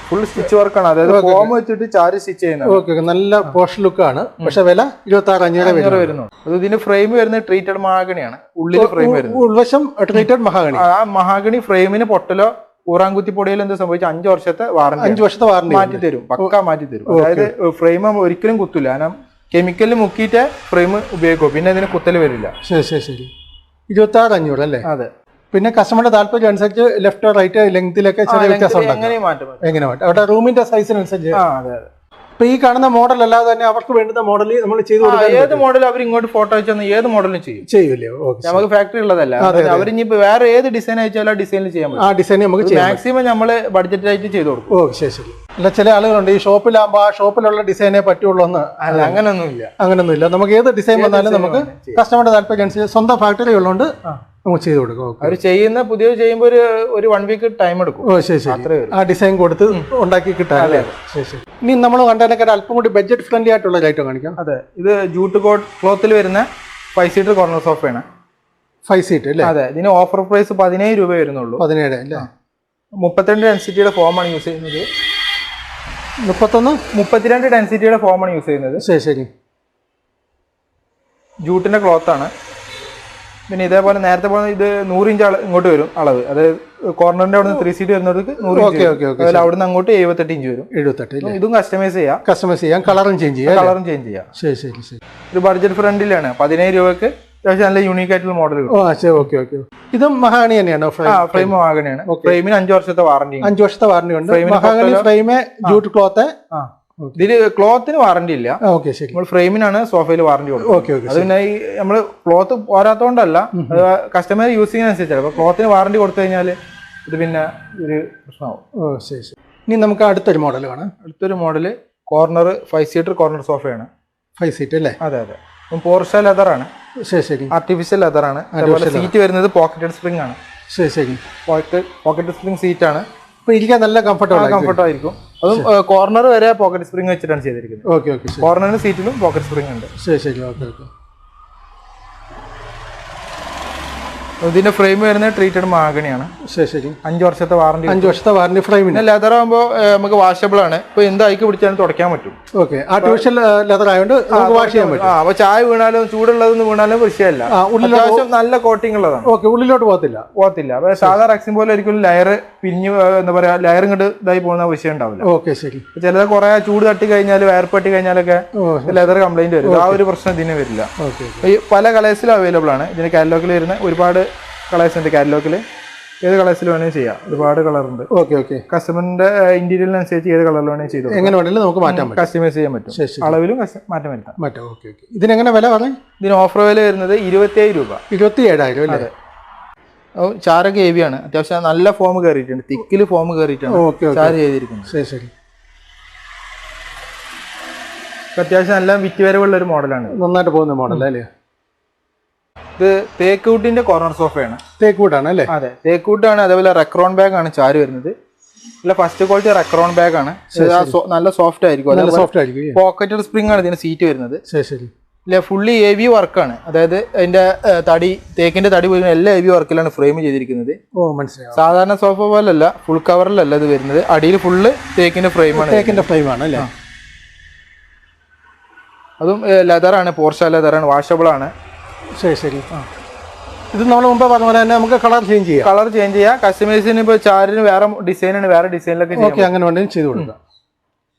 ഫുൾ സ്റ്റിച്ച് വർക്കാണ്. അതായത് ഫോം വെച്ചിട്ട് ചാരി സ്റ്റിച്ച് ചെയ്യുന്നത്. നല്ല പോഷ് ലുക്ക് ആണ്. പക്ഷെ വില 26,500 വരുന്നു. അത് ഇതിന്റെ ഫ്രെയിം വരുന്നത് ട്രീറ്റഡ് മഹാഗണിയാണ്. ഉള്ളിൽ ഫ്രെയിം വരുന്നത് ഉൾവശം ട്രീറ്റഡ് മഹാഗണി. ആ മഹാഗണി ഫ്രെയിമിന് പൊട്ടലോ ഊറാങ്കുത്തി പൊടിയിൽ എന്താ സംഭവിച്ചാൽ 5 വർഷത്തെ വാറന്റി മാറ്റി തരും. പക്ക മാറ്റി തരും. അതായത് ഫ്രെയിം ഒരിക്കലും കുത്തില്ല. കാരണം കെമിക്കലിൽ മുക്കിയിട്ട് ഫ്രെയിം ഉപയോഗിക്കും. പിന്നെ ഇതിന് കുത്തല് വരില്ല. ശരി ശരി ശരി. 26,500 അല്ലേ? അതെ. പിന്നെ കസ്റ്റമറുടെ താല്പര്യം അനുസരിച്ച് ലെഫ്റ്റ് റൈറ്റ് ലെങ്തിലൊക്കെ ചെറിയ വ്യത്യാസം എങ്ങനെ മാറ്റും? അവിടെ റൂമിന്റെ സൈസിനനുസരിച്ച്. അതെ. ഇപ്പൊ ഈ കാണുന്ന മോഡൽ അല്ലാതെ തന്നെ അവർക്ക് വേണ്ടുന്ന മോഡൽ നമ്മൾ ചെയ്തു കൊടുക്കാം. ഏത് മോഡൽ അവർ ഇങ്ങോട്ട് ഫോട്ടോ അയച്ചാൽ ഏത് മോഡലും ചെയ്യൂലേ? നമുക്ക് ഫാക്ടറി ഉള്ളതല്ല. അവരിപ്പോ വേറെ ഏത് ഡിസൈൻ അയച്ചാലും ആ ഡിസൈനിൽ ചെയ്യാൻ പറ്റും. ആ ഡിസൈൻ നമുക്ക് മാക്സിമം നമ്മള് ബഡ്ജറ്റ് ആയിട്ട് ചെയ്ത് കൊടുക്കും. ശരി ശരി. അല്ല, ചില ആളുകളുണ്ട് ഈ ഷോപ്പിലാകുമ്പോൾ ആ ഷോപ്പിലുള്ള ഡിസൈനേ പറ്റുള്ളൂ എന്ന്. അങ്ങനൊന്നുമില്ല. നമുക്ക് ഏത് ഡിസൈൻ വന്നാലും നമുക്ക് കസ്റ്റമറുടെ താല്പര്യം അനുസരിച്ച് സ്വന്തം ഫാക്ടറി ഉള്ളതുകൊണ്ട് നമുക്ക് ചെയ്ത് കൊടുക്കും. അവർ ചെയ്യുന്ന പുതിയ ചെയ്യുമ്പോൾ ഒരു 1 വീക്ക് ടൈം എടുക്കും. ശരി ശരി. ആ ഡിസൈൻ കൊടുത്ത് ഉണ്ടാക്കി കിട്ടാല്ലേ? ശരി ശരി. ഇനി നമ്മൾ കണ്ടതിനൊക്കെ അല്പം കൂടി ബഡ്ജറ്റ് ഫ്രണ്ട്ലി ആയിട്ടുള്ള ഐറ്റം കാണിക്കാം. അതെ. ഇത് ജൂട്ട് ക്ലോത്തിൽ വരുന്ന 5 സീറ്റർ കോർണർ സോഫയാണ്. 5 സീറ്റ് അല്ലേ? അതെ. ഇതിന് ഓഫർ പ്രൈസ് 17 രൂപ വരുന്നുള്ളൂ. 17 അല്ലേ? 32 ഡെൻസിറ്റിയുടെ ഫോമാണ് യൂസ് ചെയ്യുന്നത്. 32 ഡെൻസിറ്റിയുടെ ഫോമാണ് യൂസ് ചെയ്യുന്നത്. ശരി ശരി. ജൂട്ടിന്റെ ക്ലോത്ത് ആണ്. പിന്നെ ഇതേപോലെ നേരത്തെ പറഞ്ഞ ഇത് 100 ഇഞ്ച് ഇങ്ങോട്ട് വരും അളവ്. അതായത് കോർണറിന്റെ അവിടെ നിന്ന് 3 സീറ്റ് വരുന്നവർക്ക് 100 ഇഞ്ച്. അതുപോലെ അവിടെ നിന്ന് അങ്ങോട്ട് 78 ഇഞ്ച് വരും. 78. ഇതും കസ്റ്റമൈസ് ചെയ്യാം. കളറും ചേഞ്ച് ചെയ്യാം. ശരി ശരി ശരി. ഒരു ബഡ്ജറ്റ് ഫ്രണ്ടിലാണ്. 17 രൂപക്ക് അത്യാവശ്യം നല്ല യൂണീക്ക് ആയിട്ടുള്ള മോഡൽ. ഇതും മഹാഗണി തന്നെയാണോ? ഫ്രെയിം മഹാഗണിയാണ്. ഫ്രെയിമിന് 5 വർഷത്തെ വാറന്റി. 5 വർഷത്തെ വാറന്റി ഉണ്ട്. Mahogany frame, jute cloth. ഇതില് ക്ലോത്തിന് വാറന്റി ഇല്ല. നമ്മൾ ഫ്രെയിമിനാണ് സോഫയിൽ വാറന്റി കൊടുക്കുന്നത്. അത് പിന്നെ ഈ നമ്മള് ക്ലോത്ത് പോരാത്തോണ്ടല്ല, കസ്റ്റമർ യൂസിങ് അനുസരിച്ചാണ്. അപ്പൊ ക്ലോത്തിന് വാറന്റി കൊടുത്തു കഴിഞ്ഞാൽ ഇത് പിന്നെ ഒരു പ്രശ്നമാവും. ഓ ശരി ശരി. ഇനി നമുക്ക് അടുത്തൊരു മോഡൽ കാണാം. അടുത്തൊരു മോഡല് കോർണർ 5 സീറ്റർ കോർണർ സോഫയാണ്. 5 സീറ്റ് അല്ലേ? അതെ അതെ. പോർഷ ലെതറാണ്. ശരി ശരി. ആർട്ടിഫിഷ്യൽ ലെതറാണ്. അതുപോലെ സീറ്റ് വരുന്നത് പോക്കറ്റഡ് സ്പ്രിംഗ് ആണ്. ശരി ശരി. പോക്കറ്റ് സ്പ്രിംഗ് സീറ്റാണ്. അപ്പോൾ ഇരിക്കാൻ നല്ല കംഫർട്ടായിരിക്കും. അതും കോർണർ വരെ പോക്കറ്റ് സ്പ്രിംഗ് വെച്ചിട്ടാണ് ചെയ്തിരിക്കുന്നത്. Okay okay. കോർണറിന് സീറ്റിലും പോക്കറ്റ് സ്പ്രിംഗ് ഉണ്ട്. ശരി ശരി. Okay okay. ഇതിന്റെ ഫ്രെയിം വരുന്നത് ട്രീറ്റഡ് മഹാഗണിയാണ്. ശരി ശരി. 5 വർഷത്തെ വാറണ്ടി. 5 വർഷത്തെ വാറണ്ടി ഫ്രെയിമിന്. ലെതർ ആകുമ്പോൾ നമുക്ക് വാഷബിൾ ആണ്. ഇപ്പൊ എന്ത് അയക്ക് പിടിച്ചാലും തുടയ്ക്കാൻ പറ്റും. ഓക്കെ. ആർട്ടിഫിഷ്യൽ ലെതർ ആയതുകൊണ്ട് നമുക്ക് വാഷ് ചെയ്യാൻ പറ്റും. അപ്പൊ ചായ വീണാലും ചൂടുള്ളതൊന്നും വീണാലും വിഷയമല്ല. അത്യാവശ്യം നല്ല കോട്ടിംഗ് ഉള്ളതാണ്. ഓക്കെ. ഉള്ളിലോട്ട് പോകത്തില്ല. അപ്പൊ സാധാ റെക്സിൻ പോലെ ഒരിക്കലും ലെയർ പിഞ്ഞ് എന്താ പറയാ ലെയർ ഇങ്ങോട്ട് ഇതായി പോകുന്ന വിഷയം ഉണ്ടാവില്ല. ഓക്കെ ശരി. ചിലത് കുറെ ചൂട് തട്ടി കഴിഞ്ഞാൽ വയർപ്പട്ടി കഴിഞ്ഞാലൊക്കെ ലെതർ കംപ്ലൈന്റ് വരും. ആ ഒരു പ്രശ്നം ഇതിന് വരില്ല. ഈ പല കളേഴ്സിലും അവൈലബിൾ ആണ്. ഇതിന് കാറ്റലോഗിൽ വരുന്ന ഒരുപാട് കളേഴ്സ് ഉണ്ട്. കാറ്റലോഗിൽ ഏത് കളേഴ്സിൽ വേണമെങ്കിൽ ചെയ്യാം. ഒരുപാട് കളർ ഉണ്ട്. Okay okay. കസ്റ്റമറിന്റെ ഇന്റീരിയറിനനുസരിച്ച് ഏത് കളറിൽ വേണമെങ്കിൽ ചെയ്തു എങ്ങനെ വേണമെങ്കിലും നമുക്ക് മാറ്റാൻ പറ്റും. കസ്റ്റമൈസ് ചെയ്യാൻ പറ്റും. അളവിലും മാറ്റം വരുത്താം. Okay okay. ഇതിനെങ്ങനെ വില പറയും? ഇതിന് ഓഫർ വില വരുന്നത് 27 രൂപ. 27,000 അല്ലേ? ചാരൊക്കെ ഹെവിയാണ്. അത്യാവശ്യം നല്ല ഫോം കയറിയിട്ടുണ്ട്. തിക്കില് ഫോം കയറിയിട്ടാണ് ചാര ചെയ്തിരിക്കുന്നത്. ശരി ശരി. അത്യാവശ്യം നല്ല വിറ്റ് വരവുള്ള ഒരു മോഡലാണ്. നന്നായിട്ട് പോകുന്ന മോഡൽ അല്ലേ? ഇത് തേക്കൂട്ടിന്റെ കോർണർ സോഫയാണ്. തേക്കൂട്ടാണ് അല്ലേ? അതെ, തേക്കൂട്ടാണ്. അതേപോലെ റെക്രോൺ ബാഗ് ആണ് ചാര് വരുന്നത്. നല്ല ഫസ്റ്റ് ക്വാളിറ്റി റെക്രോൺ ബാഗ് ആണ്. നല്ല സോഫ്റ്റ് ആയിരിക്കും. പോക്കറ്റഡ് സ്പ്രിംഗ് ആണ് ഇതിന് സീറ്റ് വരുന്നത്. ശരി ശരി. ഇല്ല, ഫുള്ളി AV വർക്കാണ്. അതായത് അതിന്റെ തേക്കിന്റെ തടി പോയി എല്ലാ AV വർക്കിലാണ് ഫ്രെയിം ചെയ്തിരിക്കുന്നത്. ഓ മനസ്സിലായി. സാധാരണ സോഫ പോലല്ല, ഫുൾ കവറിലല്ല ഇത് വരുന്നത്. അടിയിൽ ഫുള്ള് തേക്കിന്റെ ഫ്രെയിമാണ്. തേക്കിന്റെ ഫ്രെയിമാണ് അല്ലേ? അതും ലെതറാണ്. പോർഷ ലെതറാണ്. വാഷബിൾ ആണ്. ശരി ശരി. ഇത് നമ്മൾ മുമ്പേ പറഞ്ഞ പോലെ തന്നെ നമുക്ക് കളർ ചേഞ്ച് ചെയ്യാം. കസ്റ്റമൈസിന് ഇപ്പോൾ ചാരിന് വേറെ ഡിസൈനാണ്, വേറെ ഡിസൈനിലൊക്കെ ഓക്കെ, അങ്ങനെ വേണമെങ്കിൽ ചെയ്ത് കൊടുക്കാം.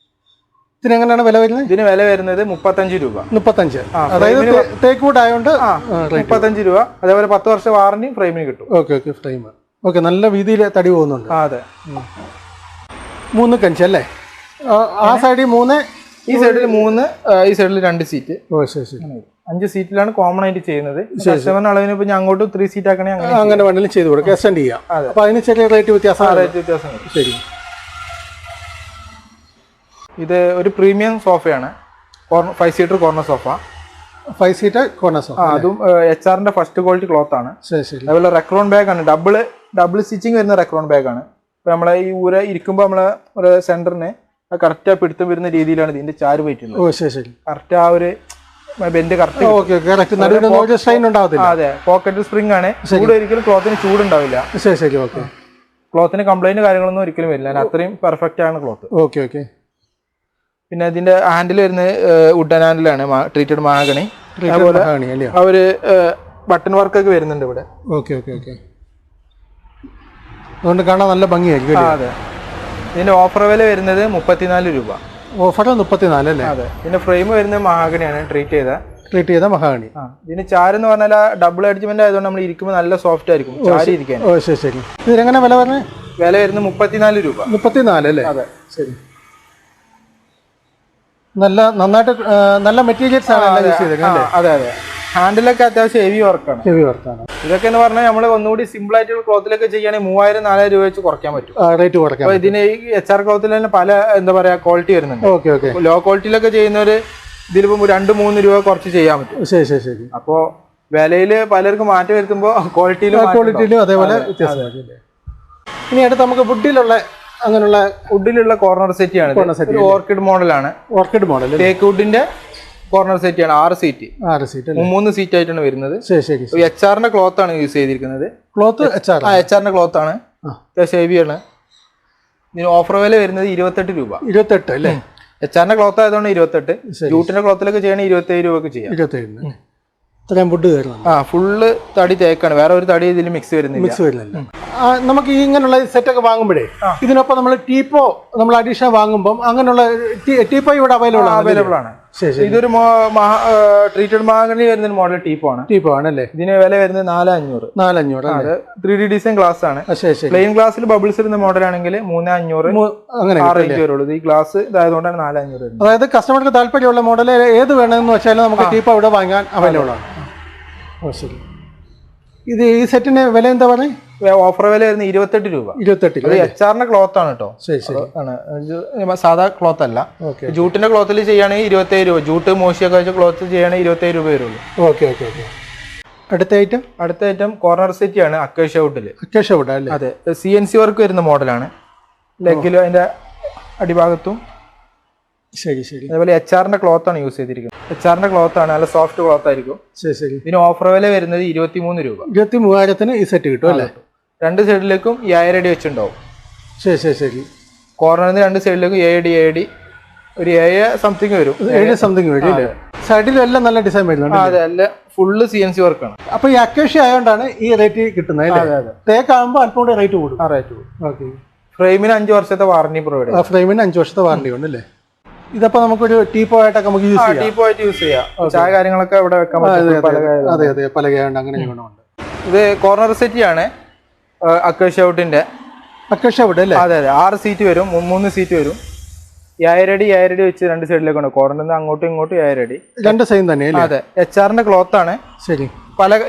ഇതിനെങ്ങനെയാണ് വില വരുന്നത്? ഇതിന് വില വരുന്നത് 35 രൂപ. 35. അതായത് തേക്കൂട്ട് ആയതുകൊണ്ട് 35 രൂപ. അതേപോലെ 10 വർഷം വാറന്റി ഫ്രെയിമിന് കിട്ടും. Okay okay. Frame okay. നല്ല രീതിയിൽ തടി പോകുന്നുണ്ട്. അതെ. 3 കഞ്ച് അല്ലേ? ആ സൈഡിൽ 3, ഈ സൈഡിൽ 3, ഈ സൈഡിൽ 2 സീറ്റ്. ഓ ശരി ശരി. 5 സീറ്റിലാണ് കോമൺ ആയിട്ട് ചെയ്യുന്നത്. കസ്റ്റമറിന് അളവിന് ഇപ്പൊ ഞാൻ അങ്ങോട്ട് 3 സീറ്റ് ആക്കണേ അങ്ങനെ വേണമെങ്കിലും ചെയ്ത് കൊടുക്കാം. എക്സ്റ്റെൻഡ് ചെയ്യാം. അപ്പൊ അതിന് ചെറിയ റേറ്റ് വ്യത്യാസം. ശരി. ഇത് ഒരു പ്രീമിയം സോഫയാണ്. 5 seater corner sofa. 5 seater corner sofa. അതും HR ഫസ്റ്റ് ക്വാളിറ്റി ക്ലോത്ത് ആണ്. ശരി ശരി. അതുപോലെ റെക്രോൺ ബാഗ് ആണ്. ഡബിൾ സ്റ്റിച്ചിങ് വരുന്ന റെക്രോൺ ബാഗ് ആണ്. ഇപ്പൊ നമ്മളെ ഈ ഇരിക്കുമ്പോൾ നമ്മളെ ഒരു സെന്ററിന് കറക്റ്റ് പിടുത്തം വരുന്ന രീതിയിലാണ് ഇതിന്റെ ചാര് പോയിട്ടുള്ളത്. ഓ ശരി ശരി. കറക്റ്റ് ആ ഒരു ബെൻഡ് കറക്റ്റ്. അതെ, പോക്കറ്റ് സ്പ്രിംഗ് ആണ്. ചൂട് ഒരിക്കലും ക്ലോത്തിന് ചൂടുണ്ടാവില്ല. ശരി ശരി. ഓക്കെ. ക്ലോത്തിന് കംപ്ലൈന്റ് കാര്യങ്ങളൊന്നും ഒരിക്കലും വരില്ല. അത്രയും പെർഫെക്റ്റ് ആണ് ക്ലോത്ത്. Okay okay. പിന്നെ ഇതിന്റെ ഹാൻഡിൽ വരുന്നത് വുഡൻ ഹാൻഡിലാണ്, ട്രീറ്റഡ് മഹാഗണി. അതുപോലെ അവര് ബട്ടൺ വർക്കൊക്കെ വരുന്നുണ്ട് ഇവിടെ. Okay okay okay. അതുകൊണ്ട് കാണാൻ നല്ല ഭംഗിയായിരിക്കും. അതെ. ഇതിന്റെ ഓഫർ വില വരുന്നത് 34 രൂപ. ഓഫർ 34 അല്ലേ? അതെ. ഇതിന്റെ ഫ്രെയിം വരുന്നത് മഹാഗണിയാണ്, ട്രീറ്റ് ചെയ്ത മഹാഗണി. ഇതിന് ചാരെന്ന് പറഞ്ഞാൽ ഡബിൾ അഡ്ജ്മെന്റ് ആയതുകൊണ്ട് നമ്മൾ ഇരിക്കുമ്പോൾ നല്ല സോഫ്റ്റ് ആയിരിക്കും ചാരി ഇരിക്കാൻ. ഓ ശരി ശരി. ഇതിനെങ്ങനെ വില പറഞ്ഞത്? വില വരുന്നത് 34 രൂപ. 34 അല്ലേ? അതെ. ശരി. നന്നായിട്ട് നല്ല മെറ്റീരിയൽസ് ആണ് യൂസ് ചെയ്തേക്കുന്നത്. അതെ അതെ. ഹാൻഡിലൊക്കെ അത്യാവശ്യം ഹെവി വർക്കാണ്. ഇതൊക്കെ എന്ന് പറഞ്ഞാൽ നമ്മൾ ഒന്നുകൂടി സിമ്പിൾ ആയിട്ടുള്ള ക്ലോത്തിലൊക്കെ ചെയ്യുകയാണെങ്കിൽ 3000-4000 രൂപ വെച്ച് കുറയ്ക്കാൻ പറ്റും. റേറ്റ് കുറയ്ക്കാം. അപ്പൊ ഇതിന് ഈ HR ക്ലോത്തിൽ തന്നെ പല എന്താ പറയാ ക്വാളിറ്റി വരുന്നുണ്ട്. Okay okay. ലോ ക്വാളിറ്റിയിലൊക്കെ ചെയ്യുന്നവര് ഇതിലിപ്പോ 2-3 രൂപ കുറച്ച് ചെയ്യാൻ പറ്റും. ശരി ശരി ശരി. അപ്പോ വിലയില് പലർക്കും മാറ്റം വരുത്തുമ്പോ ക്വാളിറ്റിയിലും അതേപോലെ വ്യത്യാസം. ഇനി അടുത്ത് നമുക്ക് വുഡിലുള്ള കോർണർ സെറ്റ് ആണ്. ഓർക്കിഡ് മോഡലാണ്. ഓർക്കിഡ് മോഡൽ തേക്ക് വുഡിന്റെ കോർണർ സെറ്റ് ആണ്. 6 സീറ്റ്. 3 സീറ്റ് ആയിട്ടാണ് വരുന്നത്. HR ക്ലോത്ത് ആണ് യൂസ് ചെയ്തിരിക്കുന്നത്. HR ക്ലോത്ത് ആണ്. അത്യാവശ്യം ഹെവിയാണ്. ഇതിന് ഓഫർ വില വരുന്നത് 28 രൂപ. 28 അല്ലേ? HR ക്ലോത്ത് ആയതുകൊണ്ട് 28. ജൂട്ടിന്റെ ക്ലോത്തിലൊക്കെ ചെയ്യണമെങ്കിൽ 27 രൂപക്ക് ചെയ്യാം. 27. വുഡ് കയറുന്നത്. ഫുള്ള് തടി തേക്കാണ്. വേറെ ഒരു തടി ഇതിൽ മിക്സ് വരുന്നില്ല. നമുക്ക് ഇങ്ങനെയുള്ള സെറ്റൊക്കെ വാങ്ങുമ്പോഴേ ഇതിനൊപ്പം നമ്മൾ ടീപ്പോ നമ്മൾ അഡീഷണൽ വാങ്ങുമ്പോൾ അങ്ങനെയുള്ള ടീപ്പോ ഇവിടെ അവൈലബിൾ ആണ്. ഇതൊരു ട്രീറ്റഡ് മഹാഗണി വരുന്ന മോഡൽ ടീപ്പോ ആണല്ലേ? ഇതിന് വില വരുന്നത് 4500. 3D ഡിസൈൻ ഗ്ലാസ് ആണ്. പ്ലെയിൻ ഗ്ലാസ്സിൽ ബബിൾസ് ഇരുന്ന മോഡൽ ആണെങ്കിൽ 3500 അങ്ങനെ വരുള്ളൂ. ഈ ഗ്ലാസ് ഇതായതുകൊണ്ടാണ് 4500. അതായത് കസ്റ്റമർക്ക് താല്പര്യമുള്ള മോഡൽ ഏത് വേണമെന്ന് വെച്ചാൽ നമുക്ക് ടീപ്പോ ഇവിടെ വാങ്ങാൻ അവൈലബിൾ ആണ്. ഓ ശരി. ഇത് ഈ സെറ്റിന് വില എന്താ പറയുക? ഓഫർ വില വരുന്നത് 28 രൂപ. 28. അത് HR ക്ലോത്ത് ആണ് കേട്ടോ. ശരി ശരി. സാധാ ക്ലോത്ത് അല്ല. ജൂട്ടിന്റെ ക്ലോത്തിൽ ചെയ്യുകയാണെങ്കിൽ 27 രൂപ. ജൂട്ട് മോശിയൊക്കെ വെച്ച ക്ലോത്ത് ചെയ്യുകയാണെങ്കിൽ 27 രൂപ വരുള്ളൂ. Okay okay okay. അടുത്ത ഐറ്റം കോർണർ സെറ്റി ആണ് അക്കേഷ്യ വുഡില്. അക്കേഷ്യ വുഡ് അല്ലേ? അതെ. CNC വർക്ക് വരുന്ന മോഡലാണ്. ലെഗിലും അതിന്റെ അടിഭാഗത്തും. ശരി ശരി. അതേപോലെ HR ക്ലോത്ത് ആണ് യൂസ് ചെയ്തിരിക്കുന്നത്. HR ക്ലോത്ത് ആണ്, നല്ല സോഫ്റ്റ് ക്ലോത്ത് ആയിരിക്കും. ശരി ശരി. ഇതിന് ഓഫർ വില വരുന്നത് 23 രൂപ. 23,000 ഈ സെറ്റ് കിട്ടും അല്ലേ? രണ്ട് സൈഡിലേക്കും 7 അടി വെച്ചുണ്ടാവും. ശരി ശരി ശരി. കോർണറിന് രണ്ട് സൈഡിലേക്കും 7 അടി ഒരു 7 സംതിങ് വരും. 7 സംതിങ് വരും അല്ലേ? സൈഡിലും എല്ലാം നല്ല ഡിസൈൻ വരുന്നുണ്ട്. അതെ, അല്ല ഫുള്ള് CNC വർക്കാണ്. അപ്പൊ ഈ അക്കേഷ്യ ആയതുകൊണ്ടാണ് ഈ റേറ്റ് കിട്ടുന്നത്. അതെ അതെ. തേക്കാകുമ്പോൾ അല്പം കൂടെ റേറ്റ് കൂടും. റേറ്റ് കൂടും. ഓക്കെ. ഫ്രെയിമിന് 5 വർഷത്തെ വാറണ്ടി പ്രൊവൈഡ് ചെയ്യും. ഫ്രെയിമിന് 5 വർഷത്തെ വാറണ്ടി ഉണ്ട് അല്ലേ? ഇതപ്പോ നമുക്കൊരു ടീപ്പോയിട്ടൊക്കെ നമുക്ക് യൂസ് ചെയ്യാം. ടീപ്പോയിട്ട് യൂസ് ചെയ്യാം. ചായ കാര്യങ്ങളൊക്കെ ഇവിടെ വെക്കാൻ പറ്റും. അതെ അതെ, പലകയുണ്ട്, അങ്ങനെ ഗുണമുണ്ട്. ഇത് കോർണർ സെറ്റി ആണ് അക്കേഷ്യ വുഡിന്റെ. അക്കേഷ്യ വുഡ് അല്ലേ? അതെ അതെ. 6 സീറ്റ് വരും, 3 സീറ്റ് വരും. 7 അടി വെച്ച് രണ്ട് സൈഡിലേക്കുണ്ട്. കോർണറിൽ അങ്ങോട്ടും ഇങ്ങോട്ടും 7 അടി. രണ്ട് സെയിം തന്നെ. അതെ. HR ക്ലോത്ത് ആണ്. ശരി.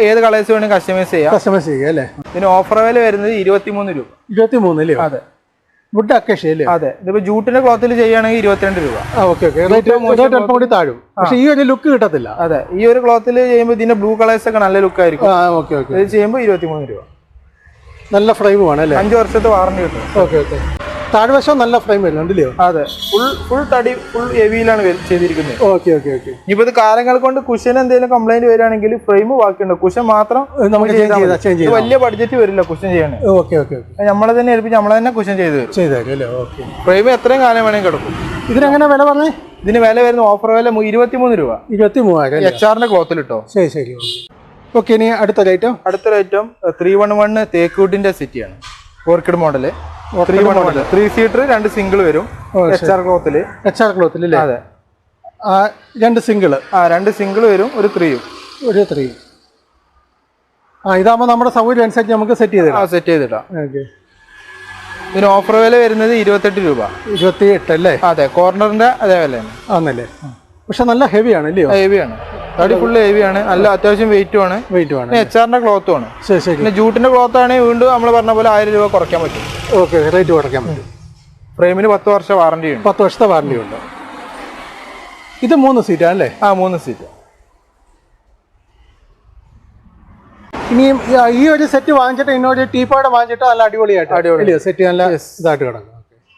ഏത് കളേഴ്സ് വേണമെങ്കിൽ കസ്റ്റമൈസ് ചെയ്യാം. അല്ലേ? ഇതിന് ഓഫർ വില വരുന്നത് 23 രൂപ. 23 അല്ലേ? അതെ. വുഡ് അക്കേഷ്യ അല്ലേ? അതെ. ഇതിപ്പോ ജൂട്ടിന്റെ ക്ലോത്തിൽ ചെയ്യുകയാണെങ്കിൽ 22 രൂപ. Okay okay. റേറ്റ് അല്പം കൂടി താഴും. പക്ഷെ ഈ ഒരു ലുക്ക് കിട്ടത്തില്ല. അതെ. ഈ ഒരു ക്ലോത്തിൽ ചെയ്യുമ്പോൾ ഇതിന്റെ ബ്ലൂ കളേഴ്സ് ഒക്കെ നല്ല ലുക്ക് ആയിരിക്കും. Okay okay. ഇത് ചെയ്യുമ്പോൾ 23 രൂപ. നല്ല ഫ്രെയിം ആണ് അല്ലേ? 5 വർഷത്തെ വാറണ്ടി കിട്ടും. Okay okay. താഴ്വശം നല്ല ഫ്രെയിം വരുന്നുണ്ടല്ലോ. അതെ. ഫുൾ തടി, ഫുൾ ഹെവിയിലാണ് ചെയ്തിരിക്കുന്നത്. Okay okay okay. ഇനിയിപ്പോ ഇത് കാലങ്ങൾ കൊണ്ട് കുഷൻ എന്തെങ്കിലും കംപ്ലൈന്റ് വരികയാണെങ്കിൽ ഫ്രെയിം ബാക്കിയുണ്ട്. കുഷൻ മാത്രം നമുക്ക് വലിയ ബഡ്ജറ്റ് വരില്ല കുഷൻ ചെയ്യാൻ. Okay okay. നമ്മളെ തന്നെ ഏൽപ്പിച്ച് നമ്മളെ തന്നെ കുഷൻ ചെയ്തു തരും. ഓക്കെ. ഫ്രെയിം എത്രയും കാലം വേണമെങ്കിൽ കിടക്കും. ഇതിനെങ്ങനെ വില പറഞ്ഞേ? ഇതിന് വില വരുന്ന ഓഫർ വില 23 രൂപ. 23,000 HR ക്ലോത്തിൽ ഇട്ടോ. ശരി ശരി. ഓക്കെ. ഇനി അടുത്തൊരു ഐറ്റം 311 തേക്കൂട്ടിന്റെ സെറ്റിയാണ്. ഓർക്കിഡ് മോഡല് 311 3 സീറ്റർ 2 സിംഗിൾ വരും. HR ക്ലോത്തില്. അതെ. 2 സിംഗിൾ. 2 സിംഗിൾ വരും, ഒരു 3. ഇതാകുമ്പോൾ നമ്മുടെ സൗകര്യം അനുസരിച്ച് നമുക്ക് സെറ്റ് ചെയ്തിടാം. ഓക്കെ. ഇതിന് ഓഫർ വില വരുന്നത് 28 രൂപ. 28 അല്ലേ? അതെ. കോർണറിന്റെ അതേ വില ആണല്ലേ? പക്ഷെ നല്ല ഹെവിയാണ് അല്ലയോ? ഹെവിയാണ്. തടി ഫുള്ള് ഹെവിയാണ്. നല്ല അത്യാവശ്യം വെയിറ്റും ആണ്. HR ക്ലോത്തും ആണ്. ശരി ശരി. പിന്നെ ജൂട്ടിന്റെ ക്ലോത്ത് ആണെങ്കിൽ വീണ്ടും നമ്മൾ പറഞ്ഞ പോലെ 1000 രൂപ കുറയ്ക്കാൻ പറ്റും. ഓക്കെ. റേറ്റ് കുറയ്ക്കാൻ പറ്റും. ഫ്രെയിമിന് 10 വർഷം വാറണ്ടി ഉണ്ട്. 10 വർഷത്തെ വാറണ്ടി ഉണ്ട്. ഇത് 3 സീറ്റ് ആണല്ലേ? 3 സീറ്റ്. ഇനിയും ഈ ഒരു സെറ്റ് വാങ്ങിച്ചിട്ട് ഇന്നൊരു ടീപ്പോടെ വാങ്ങിച്ചിട്ട് നല്ല അടിപൊളിയായിട്ട് സെറ്റ് നല്ല ഇതായിട്ട് കിടക്കും.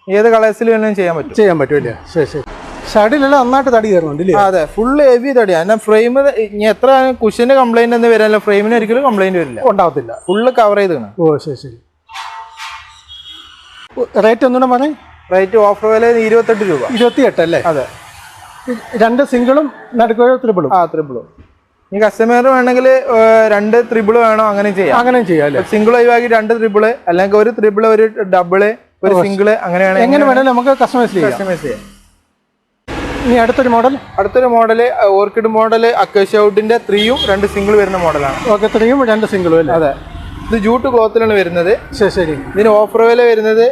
ഏത് കളേഴ്സിൽ വേണമെങ്കിലും ചെയ്യാൻ പറ്റും അല്ലേ? ശരി ശരി. ഷഡിലെല്ലാം നന്നായിട്ട് തടി കയറുന്നുണ്ട്. അതെ. Full heavy തടിയാണ്. ഫ്രെയിം ഇനി എത്ര കുഷന് കംപ്ലൈന്റ് എന്ന് വരാനല്ല, ഫ്രെയിമിന് ഒരിക്കലും കംപ്ലൈന്റ് ഉണ്ടാവത്തില്ല. ഫുള്ള് കവർ ചെയ്താണ്. ഓ ശരി ശരി. റേറ്റ് ഒന്നുകൂടെ പറഞ്ഞേ. റേറ്റ് ഓഫർ വില 28 രൂപ. 28 അല്ലേ? അതെ. 2 സിംഗിളും നടുക്കൊരു ത്രിബിളും. ത്രിബിളും. ഈ കസ്റ്റമർ വേണമെങ്കിൽ 2 ത്രിബിൾ വേണോ അങ്ങനെ ചെയ്യാം. സിംഗിൾ ഒഴിവാക്കി 2 ത്രിബിള്, അല്ലെങ്കിൽ ഒരു ത്രിബിള്, ഒരു ഡബിള്, ഒരു സിംഗിള്, അങ്ങനെ വേണമെങ്കിൽ നമുക്ക് കസ്റ്റമൈസ് ചെയ്യാം. ഇനി അടുത്തൊരു മോഡല് ഓർക്കിഡ് മോഡല് അക്കേഷ്യ വുഡിന്റെ 3ഉം 2 സിംഗിൾ വരുന്ന മോഡലാണ്. ഓക്കെ. 3ഉം 2 സിംഗിളും അല്ലേ? അതെ. ഇത് ജൂട്ട് ക്ലോത്തിലാണ് വരുന്നത്. ശരി. ഇതിന് ഓഫർ വില വരുന്നത്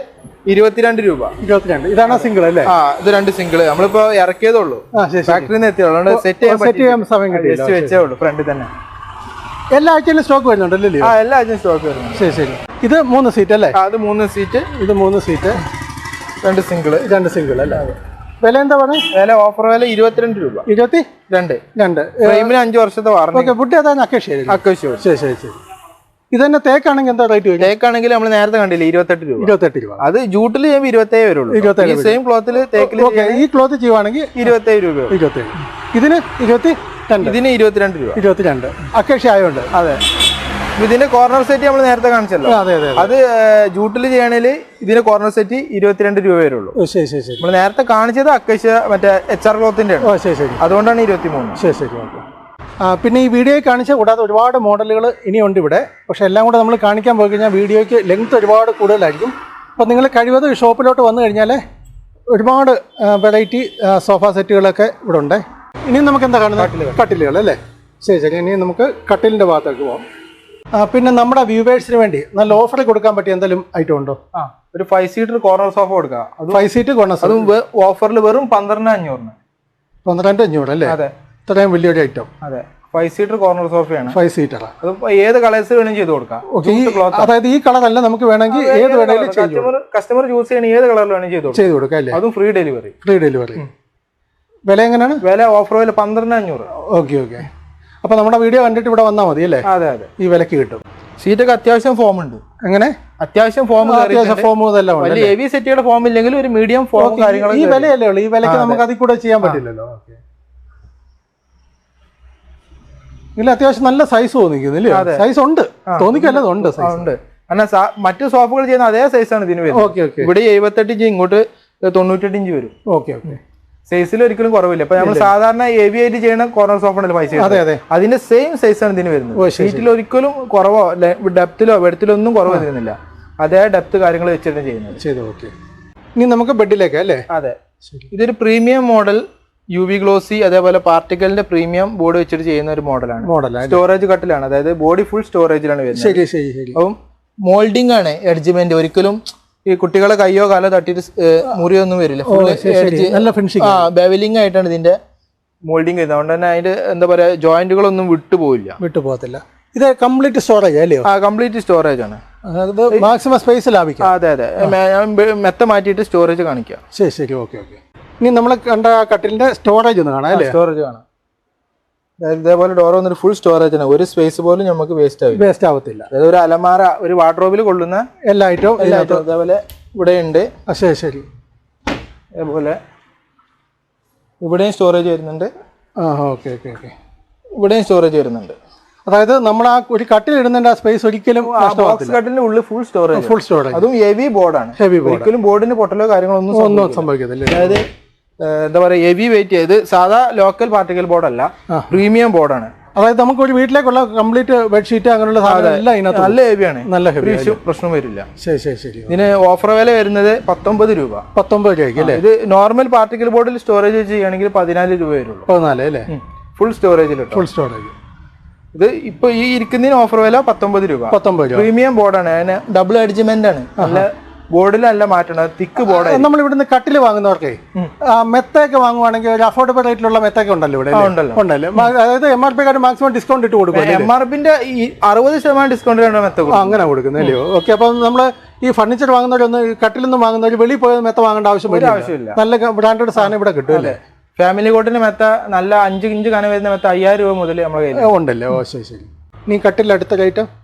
22 രൂപ. 22. ഇതാണ് സിംഗിൾ അല്ലേ? ഇത് 2 സിംഗിൾ. നമ്മളിപ്പോ ഇറക്കിയതുള്ളൂ, ഫാക്ടറിയിൽ നിന്ന് എത്തിയുള്ളൂ. സെറ്റ് ചെയ്യാൻ സമയം വെച്ചേ ഉള്ളൂ. ഫ്രണ്ടിൽ തന്നെ എല്ലാ ആഴ്ചയിലും സ്റ്റോക്ക് വരുന്നുണ്ടല്ലോ? എല്ലാ ആഴ്ചയും സ്റ്റോക്ക് വരുന്നുണ്ട്. ശരി. ഇത് 3 സീറ്റ് അല്ലേ? അത് 3 സീറ്റ്. ഇത് 3 സീറ്റ്. 2 സിംഗിൾ. 2 സിംഗിൾ അല്ലേ? വില എന്താ പറഞ്ഞത്? വില ഓഫർ വില 22 രൂപ. 22. ഫ്രെയിമിന് 5 വർഷത്തെ വാറണ്ടി. വുഡ് ഏതാണ്? അക്കേഷ്യ. ശരി. ഇത് തന്നെ തേക്കാണെങ്കിൽ എന്താ റേറ്റ് വരും? തേക്കാണെങ്കിൽ നമ്മൾ നേരത്തെ കണ്ടില്ല 28 രൂപ. 28 രൂപ. അത് ജൂട്ടിൽ ചെയ്യുമ്പോൾ 27 വരുള്ളൂ. ഈ സെയിം ക്ലോത്തിൽ തേക്കിൽ ഈ ക്ലോത്ത് ചെയ്യുവാണെങ്കിൽ 27 രൂപ. 27. ഇതിന് 22. ഇതിന് 22 രൂപ. 22. അക്കേഷ്യ ആയതുകൊണ്ട്. അതെ. ഇതിന്റെ കോർണർ സെറ്റ് നമ്മൾ നേരത്തെ കാണിച്ചല്ലോ. അത് ജൂട്ടിൽ ചെയ്യണേൽ ഇതിന്റെ കോർണർ സെറ്റ് 22 രൂപ വരുള്ളൂ. നമ്മൾ നേരത്തെ കാണിച്ചത് അക്കേഷ്യ മറ്റേ HR ക്ലോത്തിന്റെ ആണ്. അതുകൊണ്ടാണ് 23. ശരി. പിന്നെ ഈ വീഡിയോയിൽ കാണിച്ച കൂടാതെ ഒരുപാട് മോഡലുകൾ ഇനിയുണ്ട് ഇവിടെ. പക്ഷെ എല്ലാം കൂടെ നമ്മൾ കാണിക്കാൻ പോയി കഴിഞ്ഞാൽ വീഡിയോയ്ക്ക് ലെങ്ത് ഒരുപാട് കൂടുതലായിരിക്കും. അപ്പോൾ നിങ്ങൾ കഴിവതും ഷോപ്പിലോട്ട് വന്നു കഴിഞ്ഞാൽ ഒരുപാട് വെറൈറ്റി സോഫ സെറ്റുകളൊക്കെ ഇവിടെ ഉണ്ട്. ഇനിയും നമുക്ക് എന്താ കാണുന്നത്? കട്ടിലുകൾ അല്ലേ? ശരി. ഇനി നമുക്ക് കട്ടിലിൻ്റെ ഭാഗത്തേക്ക് പോകാം. പിന്നെ നമ്മുടെ വ്യൂവേഴ്സിന് വേണ്ടി നല്ല ഓഫർ കൊടുക്കാൻ പറ്റിയ എന്തെങ്കിലും ഐറ്റം ഉണ്ടോ? ഒരു 5 സീറ്റർ കോർണർ സോഫ കൊടുക്കാം. 5 സീറ്റ് കോർണർ സോഫ. അതും ഓഫറിൽ വെറും 12,500. 12,500 അല്ലേ? അതെ. ഇത്രയും വലിയൊരു ഐറ്റം. അതെ. 5 സീറ്റർ കോർണർ സോഫയാണ്. 5 സീറ്ററാ. അത് ഏത് കളേഴ്സ് വേണമെങ്കിൽ ചെയ്ത് കൊടുക്കാം. അതായത് ഈ കളർ അല്ല, നമുക്ക് വേണമെങ്കിൽ ഏത് വേണമെങ്കിലും കസ്റ്റമർ ചൂസ് ചെയ്യണ ഏത് കളറിൽ വേണമെങ്കിൽ ചെയ്ത് കൊടുക്കാം അല്ലേ. അതും ഫ്രീ ഡെലിവറി. വില എങ്ങനെയാണ്? വില ഓഫർ വില 12,500. Okay okay. അപ്പൊ നമ്മുടെ വീഡിയോ കണ്ടിട്ട് ഇവിടെ വന്നാൽ മതി അല്ലേ? അതെ അതെ, ഈ വിലക്ക് കിട്ടും. സീറ്റൊക്കെ അത്യാവശ്യം ഫോം ഉണ്ട്. എങ്ങനെ? അത്യാവശ്യം ഫോം വലിയ ഹെവി സെറ്റിയുടെ ഫോം ഇല്ലെങ്കിൽ ഒരു മീഡിയം ഫോം കാര്യങ്ങൾ. ഈ വിലയല്ലേ ഉള്ളൂ, ഈ വിലക്ക് നമുക്ക് അതിൽ കൂടെ ചെയ്യാൻ പറ്റില്ലല്ലോ. ഇതിൽ അത്യാവശ്യം നല്ല സൈസ് തോന്നിക്കുന്നില്ലേ? സൈസ് ഉണ്ട്, തോന്നിക്കല്ല, ഉണ്ട് ഉണ്ട്. കാരണം മറ്റു സോഫകൾ ചെയ്യുന്ന അതേ സൈസാണ് ഇതിന് വരുന്നത്. Okay okay. ഇവിടെ 78 ഇഞ്ച്, ഇങ്ങോട്ട് 98 ഇഞ്ച് വരും. Okay okay. സൈസിൽ ഒരിക്കലും കുറവില്ല. ഇപ്പൊ നമ്മൾ സാധാരണ ഹെവി ആയിട്ട് ചെയ്യുന്ന കോർണർ സോഫ ഉണ്ടല്ലോ 5 സീറ്റർ, അതെ അതെ, അതിന്റെ സെയിം സൈസാണ് ഇതിന് വരുന്നത്. ഷീറ്റിൽ ഒരിക്കലും കുറവോ ഡെപ്തിലോ വെടുത്തിലോ ഒന്നും കുറവ് വരുന്നില്ല. അതേ ഡെപ്ത് കാര്യങ്ങൾ വെച്ചിട്ട് ചെയ്യുന്നത്. ഓക്കെ. ഇനി നമുക്ക് ബെഡിലേക്ക് അല്ലേ? അതെ. ഇതൊരു പ്രീമിയം മോഡൽ UV ഗ്ലോസി, അതേപോലെ പാർട്ടിക്കലിന്റെ പ്രീമിയം ബോർഡ് വെച്ചിട്ട് ചെയ്യുന്ന ഒരു മോഡലാണ്. സ്റ്റോറേജ് കട്ടിലാണ്, അതായത് ബോഡി ഫുൾ സ്റ്റോറേജിലാണ് വരുന്നത്. ശരി ശരി ശരി. അപ്പം മോൾഡിംഗ് ആണ്, എഡ്ജ്മെന്റ്. ഒരിക്കലും ഈ കുട്ടികളെ കയ്യോ കാലോ തട്ടിയിട്ട് മുറിയൊന്നും വരില്ല. ബെവലിംഗ് ആയിട്ടാണ് ഇതിന്റെ മോൾഡിംഗ് വരുന്നത്. അതുകൊണ്ട് തന്നെ അതിന്റെ എന്താ പറയാ, ജോയിന്റുകളൊന്നും വിട്ടുപോകത്തില്ല. ഇത് കംപ്ലീറ്റ് സ്റ്റോറേജ് അല്ലയോ? കംപ്ലീറ്റ് സ്റ്റോറേജ് ആണ്. മാക്സിമം സ്പേസ് ലാഭിക്കാം. അതെ അതെ, മെത്ത മാറ്റിയിട്ട് സ്റ്റോറേജ് കാണിക്കാം. ശരി ശരി, ഓക്കെ ഓക്കെ. ഇനി നമ്മൾ കണ്ട കട്ടിലിന്റെ സ്റ്റോറേജ് ഒന്ന് കാണാം അല്ലേ? സ്റ്റോറേജ് കാണാം. ഇതേപോലെ ഡോർ വന്നിട്ട് ഫുൾ സ്റ്റോറേജ് ആണ്. ഒരു സ്പേസ് പോലും നമുക്ക് വേസ്റ്റ് ആവത്തില്ല. അതായത് ഒരു അലമാര, ഒരു വാർഡ്രോബിൽ കൊള്ളുന്ന എല്ലാ ഐറ്റവും അതേപോലെ ഇവിടെ ഉണ്ട്. ശരി ശരി. അതേപോലെ ഇവിടെയും സ്റ്റോറേജ് വരുന്നുണ്ട്. Okay okay okay. ഇവിടെയും സ്റ്റോറേജ് വരുന്നുണ്ട്. അതായത് നമ്മൾ ആ ഒരു കട്ടിൽ ഇടുന്നതിന്റെ ആ സ്പേസ് ഒരിക്കലും കട്ടിലിന്റെ ഉള്ളിൽ ഫുൾ സ്റ്റോറേജ്. അതും ഹെവി ബോർഡാണ്. ഒരിക്കലും ബോർഡിന് പൊട്ടലോ കാര്യങ്ങളോ ഒന്നും സംഭവിക്കത്തില്ല. അതായത് എന്താ പറയുക, ഹെവി വെയിറ്റ് ചെയ്ത് സാധാ ലോക്കൽ പാർട്ടിക്കൽ ബോർഡല്ല, പ്രീമിയം ബോർഡാണ്. അതായത് നമുക്ക് ഒരു വീട്ടിലേക്കുള്ള കംപ്ലീറ്റ് ബെഡ്ഷീറ്റ് അങ്ങനെയുള്ള നല്ല ഹെവിയാണ്. നല്ല ഹെവി, പ്രശ്നം വരില്ല. ശരി ശരി ശരി. ഇതിന് ഓഫർ വില വരുന്നത് 19 രൂപ. 19 രൂപയ്ക്ക് അല്ലേ? ഇത് നോർമൽ പാർട്ടിക്കൽ ബോർഡിൽ സ്റ്റോറേജ് വെച്ച് ചെയ്യുകയാണെങ്കിൽ 14 രൂപ വരുള്ളൂ. 14 അല്ലേ? ഫുൾ സ്റ്റോറേജിൽ. Full storage. ഇത് ഇപ്പൊ ഈ ഇരിക്കുന്നതിന് ഓഫർ വില 19 രൂപ. 19 രൂപ. പ്രീമിയം ബോർഡാണ്, അതിന് ഡബിൾ എഡ്ജ്മെന്റ് ആണ്. നല്ല ബോർഡിൽ നല്ല മാറ്റണം, തിക്ക് ബോർഡ്. നമ്മൾ ഇവിടുന്ന് കട്ടിൽ വാങ്ങുന്നവർക്ക് മെത്തൊക്കെ വാങ്ങുവാണെങ്കിൽ ഒരു അഫോർഡബിൾ റേറ്റിലുള്ള മെത്തൊക്കെ ഉണ്ടല്ലോ ഇവിടെ? ഉണ്ടല്ലോ. അതായത് MRP കാർഡ് മാക്സിമം ഡിസ്കൗണ്ട് ഇട്ട് കൊടുക്കും. MRPന്റെ 60% ഡിസ്കൗണ്ട് മെത്ത അങ്ങനെ കൊടുക്കുന്നല്ലോ. ഓക്കെ. അപ്പൊ നമ്മള് ഈ ഫർണിച്ചർ വാങ്ങുന്നവരൊന്ന് കട്ടിലൊന്നും വാങ്ങുന്നവർ വെളിയിൽ പോയത് മെത്ത വാങ്ങേണ്ട ആവശ്യമില്ല. നല്ല ബ്രാൻഡഡ് സാധനം ഇവിടെ കിട്ടും അല്ലേ? ഫാമിലി കോട്ടിന്റെ മെത്ത നല്ല 5 ഇഞ്ച് കനം വരുന്ന മെത്ത 5000 രൂപ മുതൽ നമ്മുടെ കയ്യിൽ ഉണ്ടല്ലേ? ശരി ശരി. നീ കട്ടിൽ അടുത്ത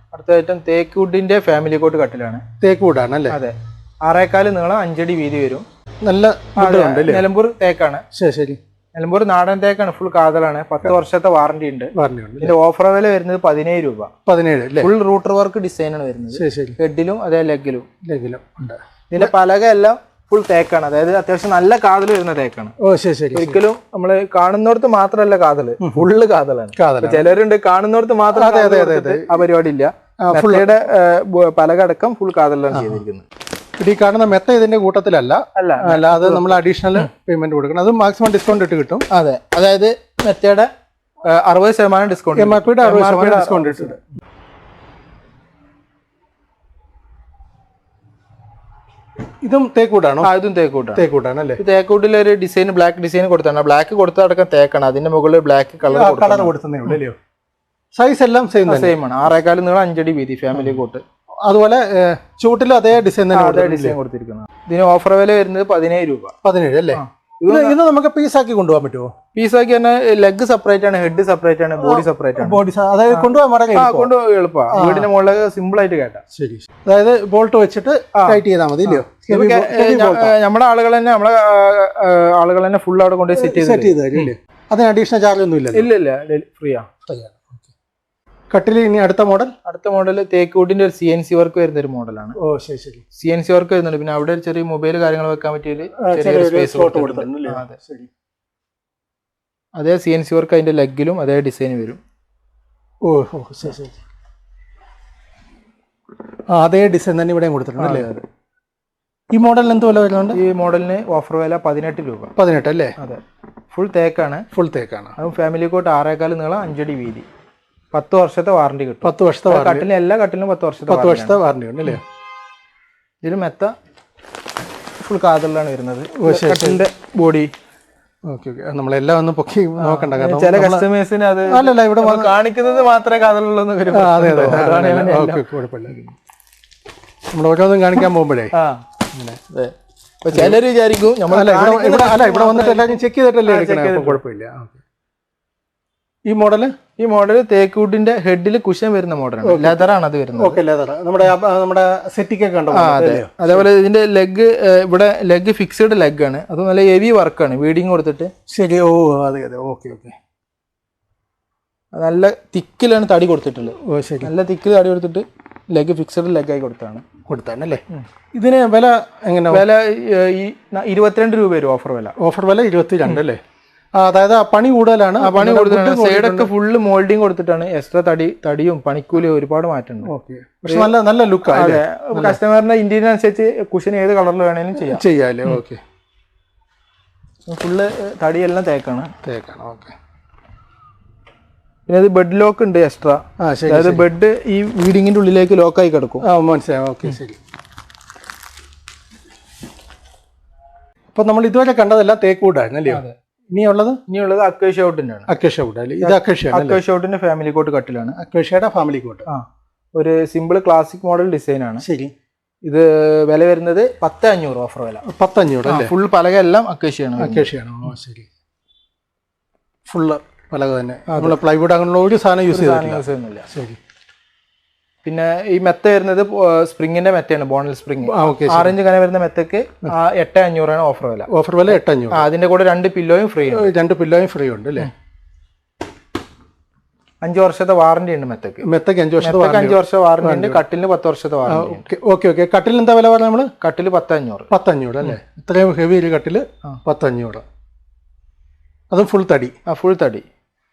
ഐറ്റം തേക്ക് വുഡിന്റെ ഫാമിലി കോട്ട് കട്ടിലാണ്. തേക്ക് വുഡാണ് അല്ലേ? അതെ. 6.4 നീളം, 5 അടി വീതി വരും. നല്ല നിലമ്പൂർ തേക്കാണ്. ശരി ശരി. നിലമ്പൂർ നാടൻ തേക്കാണ്, ഫുൾ കാതലാണ്. 10 വർഷത്തെ വാറന്റി ഉണ്ട്. ഇതിന്റെ ഓഫർ വില വരുന്നത് 17 രൂപ. 17. ഫുൾ റൂട്ടർ വർക്ക് ഡിസൈൻ ആണ് വരുന്നത്. ശരി ശരി. ഹെഡിലും അതേ ലെഗിലും ഉണ്ട്. ഇതിന്റെ പലക എല്ലാം ഫുൾ തേക്കാണ്. അതായത് അത്യാവശ്യം നല്ല കാതൽ വരുന്ന തേക്കാണ്. ശരി ശരി. ഒരിക്കലും നമ്മള് കാണുന്നോടത്ത് മാത്രമല്ല കാതല്, ഫുള്ള് കാതലാണ്. ചിലരുണ്ട് കാണുന്നോണ്ട് മാത്രം ആ പരിപാടി ഇല്ല. മെത്തയുടെ പലക അടക്കം ഫുൾ കാതലാണ് ചെയ്തിരിക്കുന്നത്. ഇത് ഈ കാണുന്ന മെത്ത ഇതിന്റെ കൂട്ടത്തിലല്ല, അത് നമ്മൾ അഡീഷണൽ പേയ്മെന്റ് കൊടുക്കണം. അത് മാക്സിമം ഡിസ്കൗണ്ട് ഇട്ട് കിട്ടും. അതെ. അതായത് മെത്തയുടെ 60% ഡിസ്കൗണ്ട്, MRP 60% ഡിസ്കൗണ്ട് ഇട്ടിട്ട്. ഇതും തേക്കൂട്ടാണോ? ഇതും തേക്കൂട്ടാണ് അല്ലേ? തേക്കൂട്ടിൽ ഒരു ഡിസൈൻ, ബ്ലാക്ക് ഡിസൈൻ കൊടുത്താണ്. ബ്ലാക്ക് കൊടുത്തടക്കം തേക്കാണ്. അതിന്റെ മുകളിൽ ബ്ലാക്ക് കളർ കൊടുത്തേ. സൈസ് എല്ലാം സെയിം ആണ്. 6.4 നീളം, 5 അടി വീതി ഫാമിലി കോട്ട്. അതുപോലെ ചൂട്ടിലും അതേ ഡിസൈൻ കൊടുത്തിരിക്കുന്നത്. ഇതിന് ഓഫർ വില വരുന്നത് 17 രൂപ. 17 അല്ലേ? ഇത് നമുക്ക് പീസാക്കി കൊണ്ടുപോകാൻ പറ്റുമോ? പീസാക്കി തന്നെ ലെഗ് സെപ്പറേറ്റ് ആണ്, ഹെഡ് സെപ്പറേറ്റ് ആണ്, ബോഡി സെപ്പറേറ്റ് ആണ്. ബോഡി അതായത് കൊണ്ടുപോകാൻ എളുപ്പമാണ്. വീടിന്റെ മുകളിൽ സിമ്പിൾ ആയിട്ട് കേട്ടാ. ശരി. അതായത് ബോൾട്ട് വെച്ചിട്ട് ടൈറ്റ് ചെയ്താൽ മതി ഇല്ലയോ? നമ്മുടെ ആളുകൾ തന്നെ ഫുൾ അവിടെ കൊണ്ട് സെറ്റ് ചെയ്ത് തരും. അതിന് അഡീഷണൽ ചാർജ് ഒന്നും ഇല്ല? ഇല്ല, ഫ്രീയാ. കട്ടിൽ ഇനി അടുത്ത മോഡൽ തേക്ക് വുഡിന്റെ ഒരു CNC വർക്ക് വരുന്ന ഒരു മോഡലാണ്. ശരി ശരി. CNC വർക്ക് വരുന്നുണ്ട്. പിന്നെ അവിടെ ചെറിയ മൊബൈൽ കാര്യങ്ങൾ വെക്കാൻ പറ്റിയ അതേ CNC വർക്ക് അതിന്റെ ലെഗിലും അതേ ഡിസൈൻ വരും. ശരി ശരി. അതേ ഡിസൈൻ തന്നെ ഇവിടെ കൊടുത്തിട്ടുണ്ട്. ഈ മോഡലിന് എന്ത് വില വരുന്നുണ്ട്? ഈ മോഡലിന് ഓഫർ വില 18 രൂപ. 18 അല്ലേ? അതെ. ഫുൾ തേക്കാണ്. അതും ഫാമിലി കോട്ട് 6.4 നീളം, 5 അടി വീതി. 10 വർഷത്തെ വാറന്റി കിട്ടും. 10 വർഷത്തെ കട്ടിലിന് എല്ലാ കട്ടിലും 10 വർഷത്തെ വാറന്റി ഉണ്ട് അല്ലേ? ഇതിൽ മെത്ത ഫുൾ കാതലാണ് വരുന്നത്. കട്ടിലിന്റെ ബോഡി ഓക്കെ ഓക്കെ നമ്മളെല്ലാം ഒന്ന് പൊക്കി നോക്കണ്ട കാരണം ചില കസ്റ്റമേഴ്സിന് അത് അല്ലല്ല ഇവിടെ കാണിക്കുന്നത് മാത്രമേ കഥകളുള്ളൂ. അതെ അതെ ഓക്കെ കുഴപ്പമില്ല. നമ്മൾ ഓരോന്നും കാണിക്കാൻ പോകുമ്പോഴേ അതെ. ചിലർ വിചാരിക്കും ഇവിടെ വന്നിട്ട് എല്ലാവരും ചെക്ക് ചെയ്തിട്ടല്ലേ എടുക്കണേ, കുഴപ്പമില്ല. ഈ മോഡല് തേക്കൂട്ടിന്റെ ഹെഡിൽ കുഷൻ വരുന്ന മോഡലാണ്. ലെതറാണ് അത് വരുന്നത്. ഓക്കെ ലെതർ നമ്മുടെ സെറ്റിക്കൊക്കെ കണ്ടോ? അതെ. അതേപോലെ ഇതിന്റെ ലെഗ് ഇവിടെ ലെഗ് ഫിക്സ്ഡ് ലെഗ് ആണ്. അത് നല്ല ഹെവി വർക്കാണ്, വീഡിങ് കൊടുത്തിട്ട്. ശരി. ഓ അതെ അതെ ഓക്കെ ഓക്കെ. നല്ല തിക്കിലാണ് തടി കൊടുത്തിട്ടുള്ളത്. ഓ ശരി. നല്ല തിക്കിൽ തടി കൊടുത്തിട്ട് ലെഗ് ഫിക്സ്ഡ് ലെഗായി കൊടുത്താണല്ലേ. ഇതിന് വില എങ്ങനെ? വില 22 രൂപ വരും ഓഫർ വില. ഓഫർ വില 22 അല്ലേ? അതായത് പണി കൂടുതലാണ്. പണി കൂടുതലാണ്. സൈഡൊക്കെ ഫുള്ള് മോൾഡിങ് കൊടുത്തിട്ടാണ്. എക്സ്ട്രാ തടിയും പണിക്കൂലിയും ഒരുപാട് മാറ്റമുണ്ട്. ഓക്കെ. പക്ഷെ നല്ല ലുക്കാണ്. അതെ. കസ്റ്റമറിന്റെ ഇന്റീരിയർ അനുസരിച്ച് കുഷൻ ഏത് കളറിൽ വേണേലും ചെയ്യാല്ലേ. ഓക്കെ. ഫുള്ള് തടിയെല്ലാം തേക്കാണ്. ഓക്കെ. പിന്നെ ഇത് ബെഡ് ലോക്ക് ഉണ്ട് എക്സ്ട്രാ. അതായത് ബെഡ് ഈ വീഡിങ്ങിന്റെ ഉള്ളിലേക്ക് ലോക്കായി കിടക്കും. മനസ്സിലായി. ഓക്കെ ശരി. അപ്പൊ നമ്മൾ ഇതുവരെ കണ്ടതെല്ലാം തേക്കൂടായിരുന്നു അല്ലയോ? ഇനിയുള്ളത് അക്കേഷ്യ വുഡിന്റെ ആണ്. അക്കേഷ്യ വുഡ് അല്ലേ? ഇത് അക്കേഷ്യ വുഡിന്റെ ഫാമിലി കോട്ട് കട്ടിലാണ്. അക്കേഷ്യയുടെ ഫാമിലി കോട്ട്. ഒരു സിമ്പിൾ ക്ലാസിക് മോഡൽ ഡിസൈൻ ആണ്. ശരി. ഇത് വില വരുന്നത് 10,500 ഓഫർ വില. 10,500 അല്ലേ? ഫുൾ പലക എല്ലാം അക്കേഷ്യയാണ്. അക്കേഷ്യയാണ്. ശരി. ഫുള്ള് പലക തന്നെ. നമ്മള് പ്ലൈവുഡ് അങ്ങനെയുള്ള ഒരു സാധനം യൂസ് ചെയ്യുന്നില്ല. ശരി. പിന്നെ ഈ മെത്ത വരുന്നത് സ്പ്രിങ്ങിന്റെ മെത്തയാണ്, ബോണൽ സ്പ്രിങ്. 6 ഇഞ്ച് കന വരുന്ന മെത്തക്ക് 8,500 ആണ് ഓഫർ വില. ഓഫർ വില 8,500. അതിന്റെ കൂടെ 2 പില്ലോയും ഫ്രീ ഉണ്ട്. 2 പില്ലോയും ഫ്രീ ഉണ്ട് അല്ലേ? 5 വർഷത്തെ വാറന്റി ഉണ്ട് മെത്തക്ക്. 5 വർഷം വാറന്റി ഉണ്ട്. കട്ടിലിന് 10 വർഷത്തെ വാറന്റി. ഓക്കെ. കട്ടിൽ എന്താ വില പറഞ്ഞത് നമ്മള്? കട്ടില് 10,500. 10,500 അല്ലേ? ഇത്രയും ഹെവി ഒരു കട്ടില് 10,500. അതും ഫുൾ തടി. ഫുൾ തടി.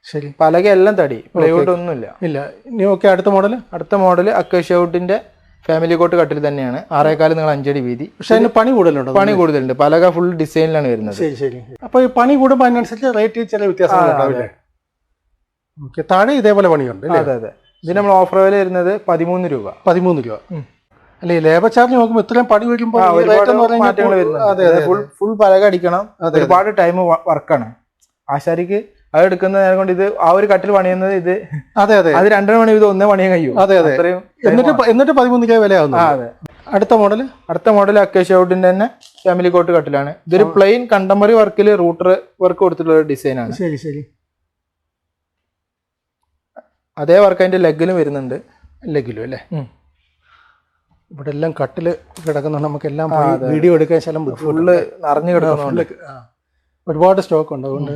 ശരി. പലക എല്ലാം തടി, പ്ലൈവുഡ് ഒന്നുമില്ല. ഇല്ല. ഇനി ഓക്കെ. അടുത്ത മോഡൽ അക്കേഷ്യ വുഡിന്റെ ഫാമിലി കോട്ട് കട്ടിൽ തന്നെയാണ്. 6.25 നീളം 5 അടി വീതി. പക്ഷെ അതിന് പണി കൂടുതലുണ്ട്. പലക ഫുൾ ഡിസൈനിലാണ് വരുന്നത്. ശരി. അപ്പൊ ഈ പണി കൂടുമ്പോൾ അതിനനുസരിച്ച് റേറ്റ് ചില വ്യത്യാസം ഉണ്ടാവില്ലേ? ഓക്കെ. താഴെ ഇതേപോലെ പണിയുണ്ട്. അതെ. ഇതിന് നമ്മൾ ഓഫർ വില വരുന്നത് 13 രൂപ. 13 രൂപ അല്ലെ? ലേബർ ചാർജ് നോക്കുമ്പോൾ ഇത്രയും പണി വരുമ്പോൾ മാറ്റങ്ങൾ വരുന്നത്. ഫുൾ പലക അടിക്കണം. ഒരുപാട് ടൈം വർക്കാണ്. ആശാരിക്ക് അത് എടുക്കുന്ന നേരം കൊണ്ട് ഇത് ആ ഒരു കട്ടിൽ പണിയുന്നത് ഇത്. അതെ. അത് 2 മണി ഇത് 1 പണിയാൻ കഴിയും. അതെ. എന്നിട്ട് 13 രൂപ വിലയാവുന്നു. അതെ. അടുത്ത മോഡൽ അക്കേഷ്യ വുഡിന്റെ തന്നെ ഫാമിലി കോട്ട് കട്ടിലാണ്. ഇതൊരു പ്ലെയിൻ കണ്ടംപററി വർക്കിൽ റൂട്ടർ വർക്ക് കൊടുത്തിട്ടുള്ള ഒരു ഡിസൈൻ ആണ്. ശരി. അതേ വർക്ക് അതിന്റെ ലെഗിലും വരുന്നുണ്ട്. ലെഗിലും അല്ലേ? ഇവിടെ എല്ലാം കട്ടില് കിടക്കുന്ന നമുക്കെല്ലാം വീഡിയോ എടുക്കാൻ ശലം ഫുള്ള് നിറഞ്ഞു കിടക്കുന്നുണ്ട്. ഒരുപാട് സ്റ്റോക്ക് ഉണ്ട്. അതുകൊണ്ട്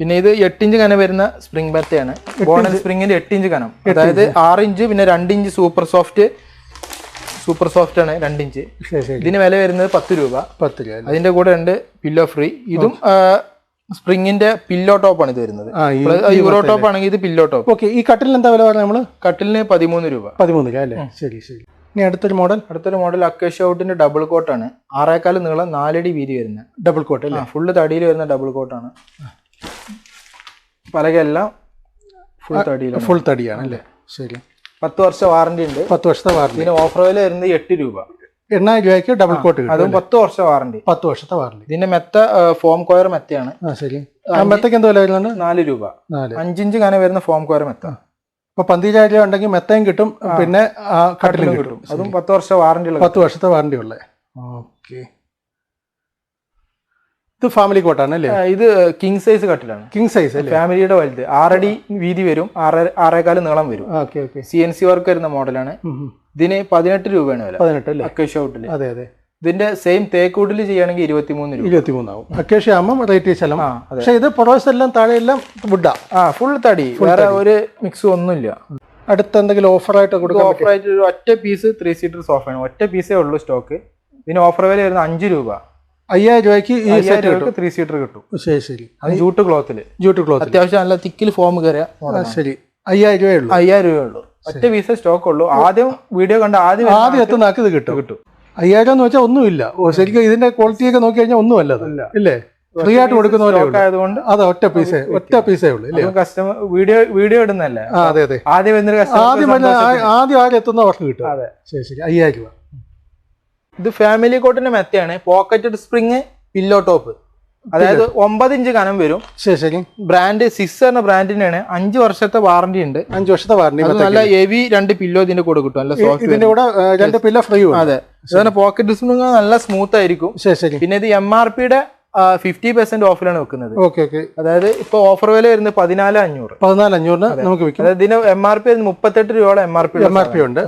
പിന്നെ ഇത് 8 ഇഞ്ച് കനം വരുന്ന സ്പ്രിംഗ് ബെത്തയാണ്. ബോണൽ സ്പ്രിങ്ങിന്റെ 8 ഇഞ്ച് കനം. അതായത് 6 ഇഞ്ച് പിന്നെ 2 ഇഞ്ച് സൂപ്പർ സോഫ്റ്റ് ആണ് 2 ഇഞ്ച്. ഇതിന് വില വരുന്നത് 10 രൂപ. അതിന്റെ കൂടെ 2 പില്ലോ ഫ്രീ. ഇതും സ്പ്രിങ്ങിന്റെ പില്ലോ ടോപ്പ് ആണ് ഇത് വരുന്നത്. യൂറോ ടോപ്പ് ആണെങ്കിൽ ഇത് പില്ലോ ടോപ്പ്. ഓക്കെ. ഈ കട്ടിലിന് എന്താ വില പറഞ്ഞത് നമ്മള്? കട്ടിലിന് 13 രൂപ. 13 രൂപ അല്ലേ? ശരി. ഇനി അടുത്തൊരു മോഡൽ അക്കേഷ്യ വുഡിന്റെ ഡബിൾ കോട്ടാണ്. 6.25 നീളം 4 അടി വീതി വരുന്ന ഡബിൾ കോട്ട് അല്ലേ? ഫുള്ള് തടിയിൽ വരുന്ന ഡബിൾ കോട്ടാണ്. പലകെല്ലാം ഫുൾ തടിയാണ് അല്ലേ? ശരി. 10 വർഷം വാറന്റി ഉണ്ട്. 10 വർഷത്തെ വാറന്റി. ഇതിന് ഓഫർ വില വരുന്നത് 8 രൂപ. 8,000 രൂപയ്ക്ക് ഡബിൾ കോട്ട് കിട്ടും. അതും 10 വർഷം വാറന്റി. 10 വർഷത്തെ വാറന്റി. ഇതിന്റെ മെത്ത ഫോം കോയർ മെത്തയാണ്. ശരി. മെത്തക്ക് എന്താ വില വരുന്നുണ്ട്? 4 രൂപ. 5 ഇഞ്ച് കനം വരുന്ന ഫോം കോയർ മെത്ത. അപ്പൊ 15,000 രൂപ ഉണ്ടെങ്കിൽ മെത്തയും കിട്ടും, പിന്നെ കട്ടിലും കിട്ടും. അതും 10 വർഷം വാറന്റി ഉള്ള. 10 വർഷത്തെ വാറന്റി ഉള്ളത്. ഓക്കെ. ഇത് ഫാമിലി കോട്ടാണ് അല്ലേ? ഇത് കിങ് സൈസ് കട്ടിലാണ്. കിങ് സൈസ് അല്ലേ? ഫാമിലിയുടെ വലുത് 6 അടി വീതി വരും, 6.25 നീളം വരും. CNC വർക്ക് വരുന്ന മോഡലാണ്. ഇതിന് 18 രൂപയാണ് വില. 18 അല്ലേ? അക്കേഷ്യ വുഡില്. അതെ. ഇതിന്റെ സെയിം തേക്ക് വുഡിൽ ചെയ്യുകയാണെങ്കിൽ 23 രൂപ. 23 ആവും. അക്കേഷ്യ ആകുമ്പോൾ റേറ്റ് ശലം. പക്ഷെ ഇത് പുറവശം എല്ലാം താഴെയെല്ലാം വുഡാ. ഫുൾ തടി, വേറെ ഒരു മിക്സ് ഒന്നുമില്ല. അടുത്ത എന്തെങ്കിലും ഓഫറായിട്ട് കൊടുക്കാം? ഓഫറായിട്ട് ഒരു ഒറ്റ പീസ് 3 സീറ്റർ സോഫയാണ്. ഒറ്റ പീസേ ഉള്ളൂ സ്റ്റോക്ക്. ഇതിന് ഓഫർ വില വരുന്നത് 5 രൂപ. 5,000 രൂപയ്ക്ക് ഈ സെറ്റ് 3 സീറ്റർ കിട്ടും. ശരി. അത് ജൂട്ട് ക്ലോത്ത് അത്യാവശ്യം നല്ല തിക്കിൽ ഫോം കയറിയ. ശരി. 5,000 രൂപയുള്ളൂ. 5,000 രൂപയേ ഒറ്റ പീസേ സ്റ്റോക്ക് ഉള്ളൂ. ആദ്യം വീഡിയോ കണ്ട ആദ്യം എത്തുന്നാക്ക് ഇത് കിട്ടും. 5,000 എന്ന് വെച്ചാൽ ഒന്നുമില്ല. ശരിക്കും ഇതിന്റെ ക്വാളിറ്റിയൊക്കെ നോക്കി കഴിഞ്ഞാൽ ഒന്നും അല്ല ഇല്ലേ? ഫ്രീ ആയിട്ട് കൊടുക്കുന്ന പോലെ ആയതുകൊണ്ട് അത് ഒറ്റ പീസേ ഉള്ളൂ. കസ്റ്റമർ വീഡിയോ ഇടുന്നല്ലേ? അതെ. ആദ്യം ആരും എത്തുന്ന അവർക്ക് കിട്ടും. അതെ. ശരി. 5,000 രൂപ. ഇത് ഫാമിലി കോട്ടിന്റെ മെത്തയാണ്. Pocketed spring, pillow top. അതായത് 9 ഇഞ്ച് കനം വരും. ശരി. ബ്രാൻഡ് സിസ് എന്ന ബ്രാൻഡിനാണ്. 5 വർഷത്തെ വാറന്റി ഉണ്ട്. 5 വർഷത്തെ വാറന്റി. നല്ല ഹെവി 2 പില്ലോ ഇതിന്റെ കൂടെ കിട്ടും. നല്ല സോഫ്റ്റ്. ഇതിന്റെ കൂടെ 2 പില്ലോ ഫ്രീ. അതെ, ഇതാണ് പോക്കറ്റ് സ്പ്രിംഗ്, നല്ല സ്മൂത്ത് ആയിരിക്കും. ശരി. പിന്നെ ഇത് MRPയുടെ 50% ഓഫിലാണ് വെക്കുന്നത്. Okay okay. അതായത് ഇപ്പൊ ഓഫർ വില വരുന്നത് 14,500. 14,500 നമുക്ക് വിൽക്കാം. അതായത് ഇതിന് MRP 38 രൂപയോളം MRP ഉണ്ട്.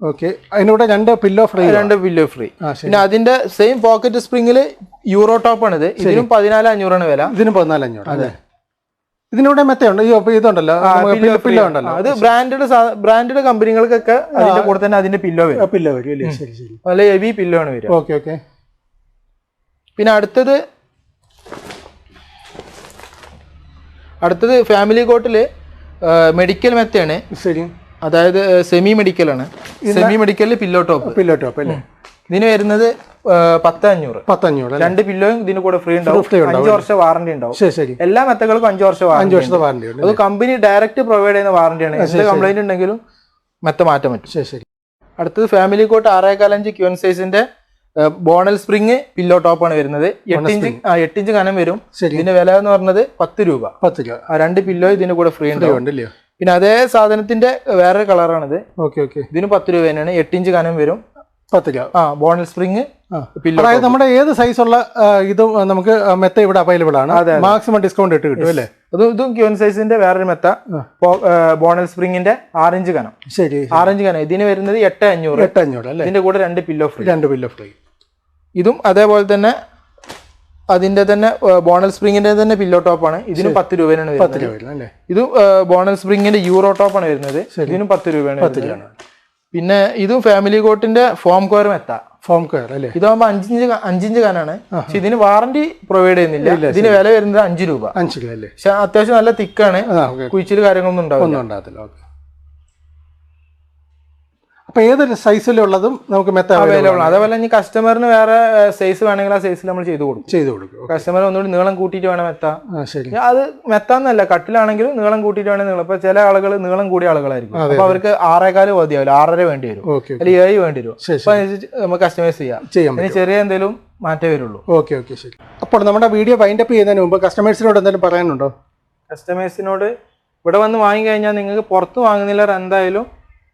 ഓക്കെ. അതിനൂടെ 2 പില്ലോ ഫ്രീ. 2 pillow free. പിന്നെ അതിന്റെ സെയിം പോക്കറ്റ് സ്പ്രിംഗില് യൂറോ ടോപ്പ് ആണ്. ഇത് ഇതിനും 14,500 ആണ് വില. ഇതിനും 14,500. അതെ. ഇതിനൂടെ മെത്തയുണ്ട്. ഇതുണ്ടല്ലോ, പില്ലോ ഉണ്ടല്ലോ. അത് ബ്രാൻഡഡ് കമ്പനികൾക്കൊക്കെ അതിന്റെ കൂടെ തന്നെ അതിന്റെ പില്ലോ വരും. പില്ലോ വരും അല്ലേ? ശരി ശരി. നല്ല ഹെവി പില്ലോ ആണ് വരിക. Okay okay. പിന്നെ അടുത്തത് ഫാമിലി കോട്ടില് മെഡിക്കൽ മെത്തയാണ്. ശരി. അതായത് സെമി മെഡിക്കൽ ആണ്. സെമി മെഡിക്കലിൽ പില്ലോ ടോപ്പ് അല്ലേ? ഇതിന് വരുന്നത് 10,500. 2 പില്ലോയും ഇതിന് കൂടെ ഫ്രീ ഉണ്ടാവും. 5 വർഷം വാറന്റി ഉണ്ടാവും. ശരി. എല്ലാ മെത്തകൾക്കും 5 വർഷം വാറന്റി. അത് കമ്പനി ഡയറക്റ്റ് പ്രൊവൈഡ് ചെയ്യുന്ന വാറന്റിയാണ്. എന്ത് കംപ്ലൈന്റ് ഉണ്ടെങ്കിലും മെത്ത മാറ്റാൻ പറ്റും. ശരി. അടുത്തത് ഫാമിലി കോട്ട് 6.25 ക്യൂൻ സൈസിന്റെ ബോണൽ സ്പ്രിംഗ് പില്ലോ ടോപ്പ് ആണ് വരുന്നത്. 8 ഇഞ്ച് കനം വരും. ഇതിന്റെ വില എന്ന് പറഞ്ഞത് 10 രൂപ. 10 രൂപ. 2 പില്ലോ ഇതിന്റെ കൂടെ ഫ്രീ ഉണ്ടാവും. പിന്നെ അതേ സാധനത്തിന്റെ വേറെ കളറാണിത്. ഇതിന് 10 രൂപ തന്നെയാണ്. 8 ഇഞ്ച് കനം വരും. 10 രൂപ. Bonnell spring pillow. അതായത് നമ്മുടെ ഏത് സൈസുള്ള ഇതും നമുക്ക് മെത്ത ഇവിടെ അവൈലബിൾ ആണ്. മാക്സിമം ഡിസ്കൗണ്ട് ഇട്ട് കിട്ടും അല്ലേ? ഇതും ക്യൂൻ സൈസിന്റെ വേറൊരു മെത്ത, ബോണൽ സ്പ്രിംഗിന്റെ 6 ഇഞ്ച് കനം. ശരി. 6 ഇഞ്ച് കനം. ഇതിന് വരുന്നത് 8,500 അല്ലേ? ഇതിന്റെ കൂടെ 2 പില്ലോ ഫ്രീ. 2 pillow free. ഇതും അതേപോലെ തന്നെ അതിന്റെ തന്നെ ബോണൽ സ്പ്രിംഗിന്റെ തന്നെ പില്ലോ ടോപ്പ് ആണ്. ഇതിനും 10 രൂപയാണ് വരുന്നത്. ഇതും ബോണൽ സ്പ്രിംഗിന്റെ യൂറോ ടോപ്പ് ആണ് വരുന്നത്. ഇതിനും 10 രൂപയാണ്. പിന്നെ ഇതും ഫാമിലി കോട്ടിന്റെ ഫോം കെയർ മെത്ത. ഫോം കെയർ അല്ലേ? ഇതാകുമ്പോ 5 ഇഞ്ച് കനാണ്. പക്ഷെ ഇതിന് വാറന്റി പ്രൊവൈഡ് ചെയ്യുന്നില്ല. ഇതിന് വില വരുന്നത് 5 രൂപ. 5 രൂപ അല്ലേ? പക്ഷെ അത്യാവശ്യം നല്ല തിക്കാണ്. കുഴിച്ചില് കാര്യങ്ങളൊന്നും ഉണ്ടാവില്ല. അപ്പൊ ഏതൊരു സൈസിലുള്ളതും നമുക്ക് മെത്ത അവൈലബിൾ ആണ്. അതേപോലെ ഇനി കസ്റ്റമറിന് വേറെ സൈസ് വേണമെങ്കിൽ ആ സൈസിൽ നമ്മൾ ചെയ്ത് കൊടുക്കും. കസ്റ്റമർ ഒന്നുകൂടി നീളം കൂട്ടിയിട്ട് വേണം മെത്ത. അത് മെത്താന്നല്ല, കട്ടിലാണെങ്കിലും നീളം കൂട്ടിയിട്ട് വേണം നീളം. ഇപ്പൊ ചില ആളുകൾ നീളം കൂടിയ ആളുകളായിരിക്കും. അപ്പൊ അവർക്ക് 6.25 മതിയാവില്ല, 6.5 വേണ്ടി വരും, അല്ലെങ്കിൽ 7 വേണ്ടി വരും. അപ്പൊ നമുക്ക് കസ്റ്റമൈസ് ചെയ്യാം. ഇനി ചെറിയ എന്തെങ്കിലും മാറ്റേ വരുള്ളൂ. Okay okay. ശരി. അപ്പോൾ നമ്മുടെ വീഡിയോ വൈൻഡപ്പ് ചെയ്യുന്നതിന് മുമ്പ് കസ്റ്റമേഴ്സിനോട് എന്തെങ്കിലും പറയാനുണ്ടോ? കസ്റ്റമേഴ്സിനോട് ഇവിടെ വന്ന് വാങ്ങിക്കഴിഞ്ഞാൽ നിങ്ങൾക്ക് പുറത്ത് വാങ്ങുന്നില്ല, എന്തായാലും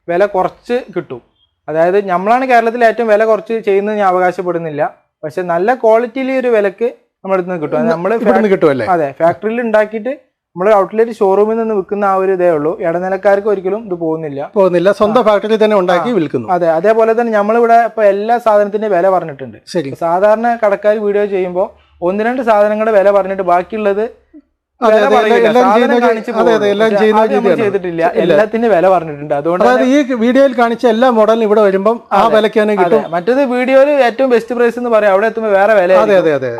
വില കുറച്ച് കിട്ടും. അതായത് നമ്മളാണ് കേരളത്തിൽ ഏറ്റവും വില കുറച്ച് ചെയ്യുന്നത് ഞാൻ അവകാശപ്പെടുന്നില്ല. പക്ഷെ നല്ല ക്വാളിറ്റിയിൽ ഒരു വിലക്ക് നമ്മുടെ അടുത്ത് നിന്ന് കിട്ടും. നമ്മൾ കിട്ടുമല്ലേ? അതെ, ഫാക്ടറിയിൽ ഉണ്ടാക്കിയിട്ട് നമ്മൾ ഔട്ട്ലെറ്റ് ഷോറൂമിൽ നിന്ന് വിൽക്കുന്ന ആ ഒരു ഇതേ ഉള്ളൂ. ഇടനിലക്കാർക്ക് ഒരിക്കലും ഇത് പോകുന്നില്ല. സ്വന്തം ഫാക്ടറി തന്നെ ഉണ്ടാക്കി വിൽക്കുന്നു. അതെ, അതേപോലെ തന്നെ നമ്മളിവിടെ ഇപ്പൊ എല്ലാ സാധനത്തിന്റെ വില പറഞ്ഞിട്ടുണ്ട്. സാധാരണ കടക്കാർ വീഡിയോ ചെയ്യുമ്പോൾ 1-2 സാധനങ്ങളുടെ വില പറഞ്ഞിട്ട് ബാക്കിയുള്ളത് ചെയ്തിട്ടില്ല. എല്ലാത്തിന്റെ വില പറഞ്ഞിട്ടുണ്ട്. അതുകൊണ്ട് ഈ വീഡിയോയിൽ കാണിച്ച എല്ലാ മോഡലും ഇവിടെ വരുമ്പോൾ ആ വിലക്ക് തന്നെ കിട്ടും. മറ്റേത് വീഡിയോയിൽ ഏറ്റവും ബെസ്റ്റ് പ്രൈസ് എന്ന് പറയാം, അവിടെ എത്തുമ്പോൾ വേറെ വില.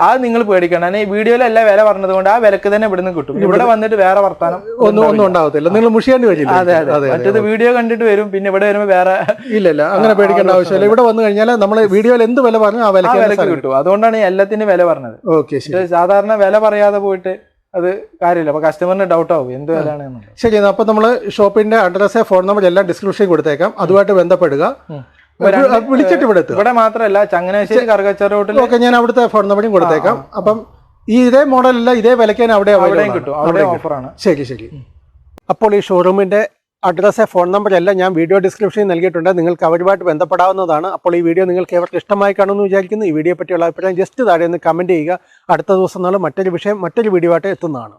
അത് നിങ്ങൾ പേടിക്കണം. ഈ വീഡിയോയിൽ എല്ലാ വില പറഞ്ഞത് കൊണ്ട് ആ വിലക്ക് തന്നെ ഇവിടെ നിന്ന് കിട്ടും. ഇവിടെ വന്നിട്ട് വേറെ വർത്താനം ഒന്നും ഉണ്ടാവത്തില്ല. നിങ്ങൾ മുഷിയേണ്ടി വരില്ല. അതെ, മറ്റേത് വീഡിയോ കണ്ടിട്ട് വരും, പിന്നെ ഇവിടെ വരുമ്പോൾ വേറെ. ഇല്ല, അങ്ങനെ പേടിക്കേണ്ട ആവശ്യമില്ല. ഇവിടെ വന്നു കഴിഞ്ഞാൽ നമ്മൾ വീഡിയോയിൽ എന്ത് വില പറഞ്ഞു ആ വിലക്ക് കിട്ടും. അതുകൊണ്ടാണ് എല്ലാത്തിന്റെ വില പറഞ്ഞത്. ഓക്കെ. സാധാരണ വില പറയാതെ പോയിട്ട് അത് കാര്യമില്ല. അപ്പൊ കസ്റ്റമറിന് ഡൗട്ട് ആവും എന്ത് വിലയാണ്. ശരി. അപ്പൊ നമ്മള് ഷോപ്പിന്റെ അഡ്രസ്, ഫോൺ നമ്പർ എല്ലാം ഡിസ്ക്രിപ്ഷനിൽ കൊടുത്തേക്കാം. അതുമായിട്ട് ബന്ധപ്പെടുക. വിളിച്ചിട്ട് ഇവിടെ മാത്രമല്ല, ചങ്ങനാശ്ശേരി കറുകച്ചാർ റോട്ടിൽ ഞാൻ അവിടുത്തെ ഫോൺ നമ്പറും കൊടുത്തേക്കാം. അപ്പം ഇതേ മോഡലല്ല, ഇതേ വിലക്കാൻ അവിടെ കിട്ടും. അവിടെ ഓഫറാണ്. ശരി. അപ്പോൾ ഈ ഷോറൂമിന്റെ അഡ്രസ്, ഫോൺ നമ്പർ എല്ലാം ഞാൻ വീഡിയോ ഡിസ്ക്രിപ്ഷനിൽ നൽകിയിട്ടുണ്ട്. നിങ്ങൾക്ക് അവരുമായിട്ട് ബന്ധപ്പെടാവുന്നതാണ്. അപ്പോൾ ഈ വീഡിയോ നിങ്ങൾക്ക് ഏവർക്ക് ഇഷ്ടമായി കാണുമെന്ന് വിചാരിക്കുന്നു. ഈ വീഡിയോ പറ്റിയുള്ള അഭിപ്രായം ജസ്റ്റ് താഴെ ഒന്ന് കമൻറ്റ് ചെയ്യുക. അടുത്ത ദിവസം നാളെ മറ്റൊരു വിഷയം, മറ്റൊരു വീഡിയോ ആയിട്ട് എത്തുന്നതാണ്.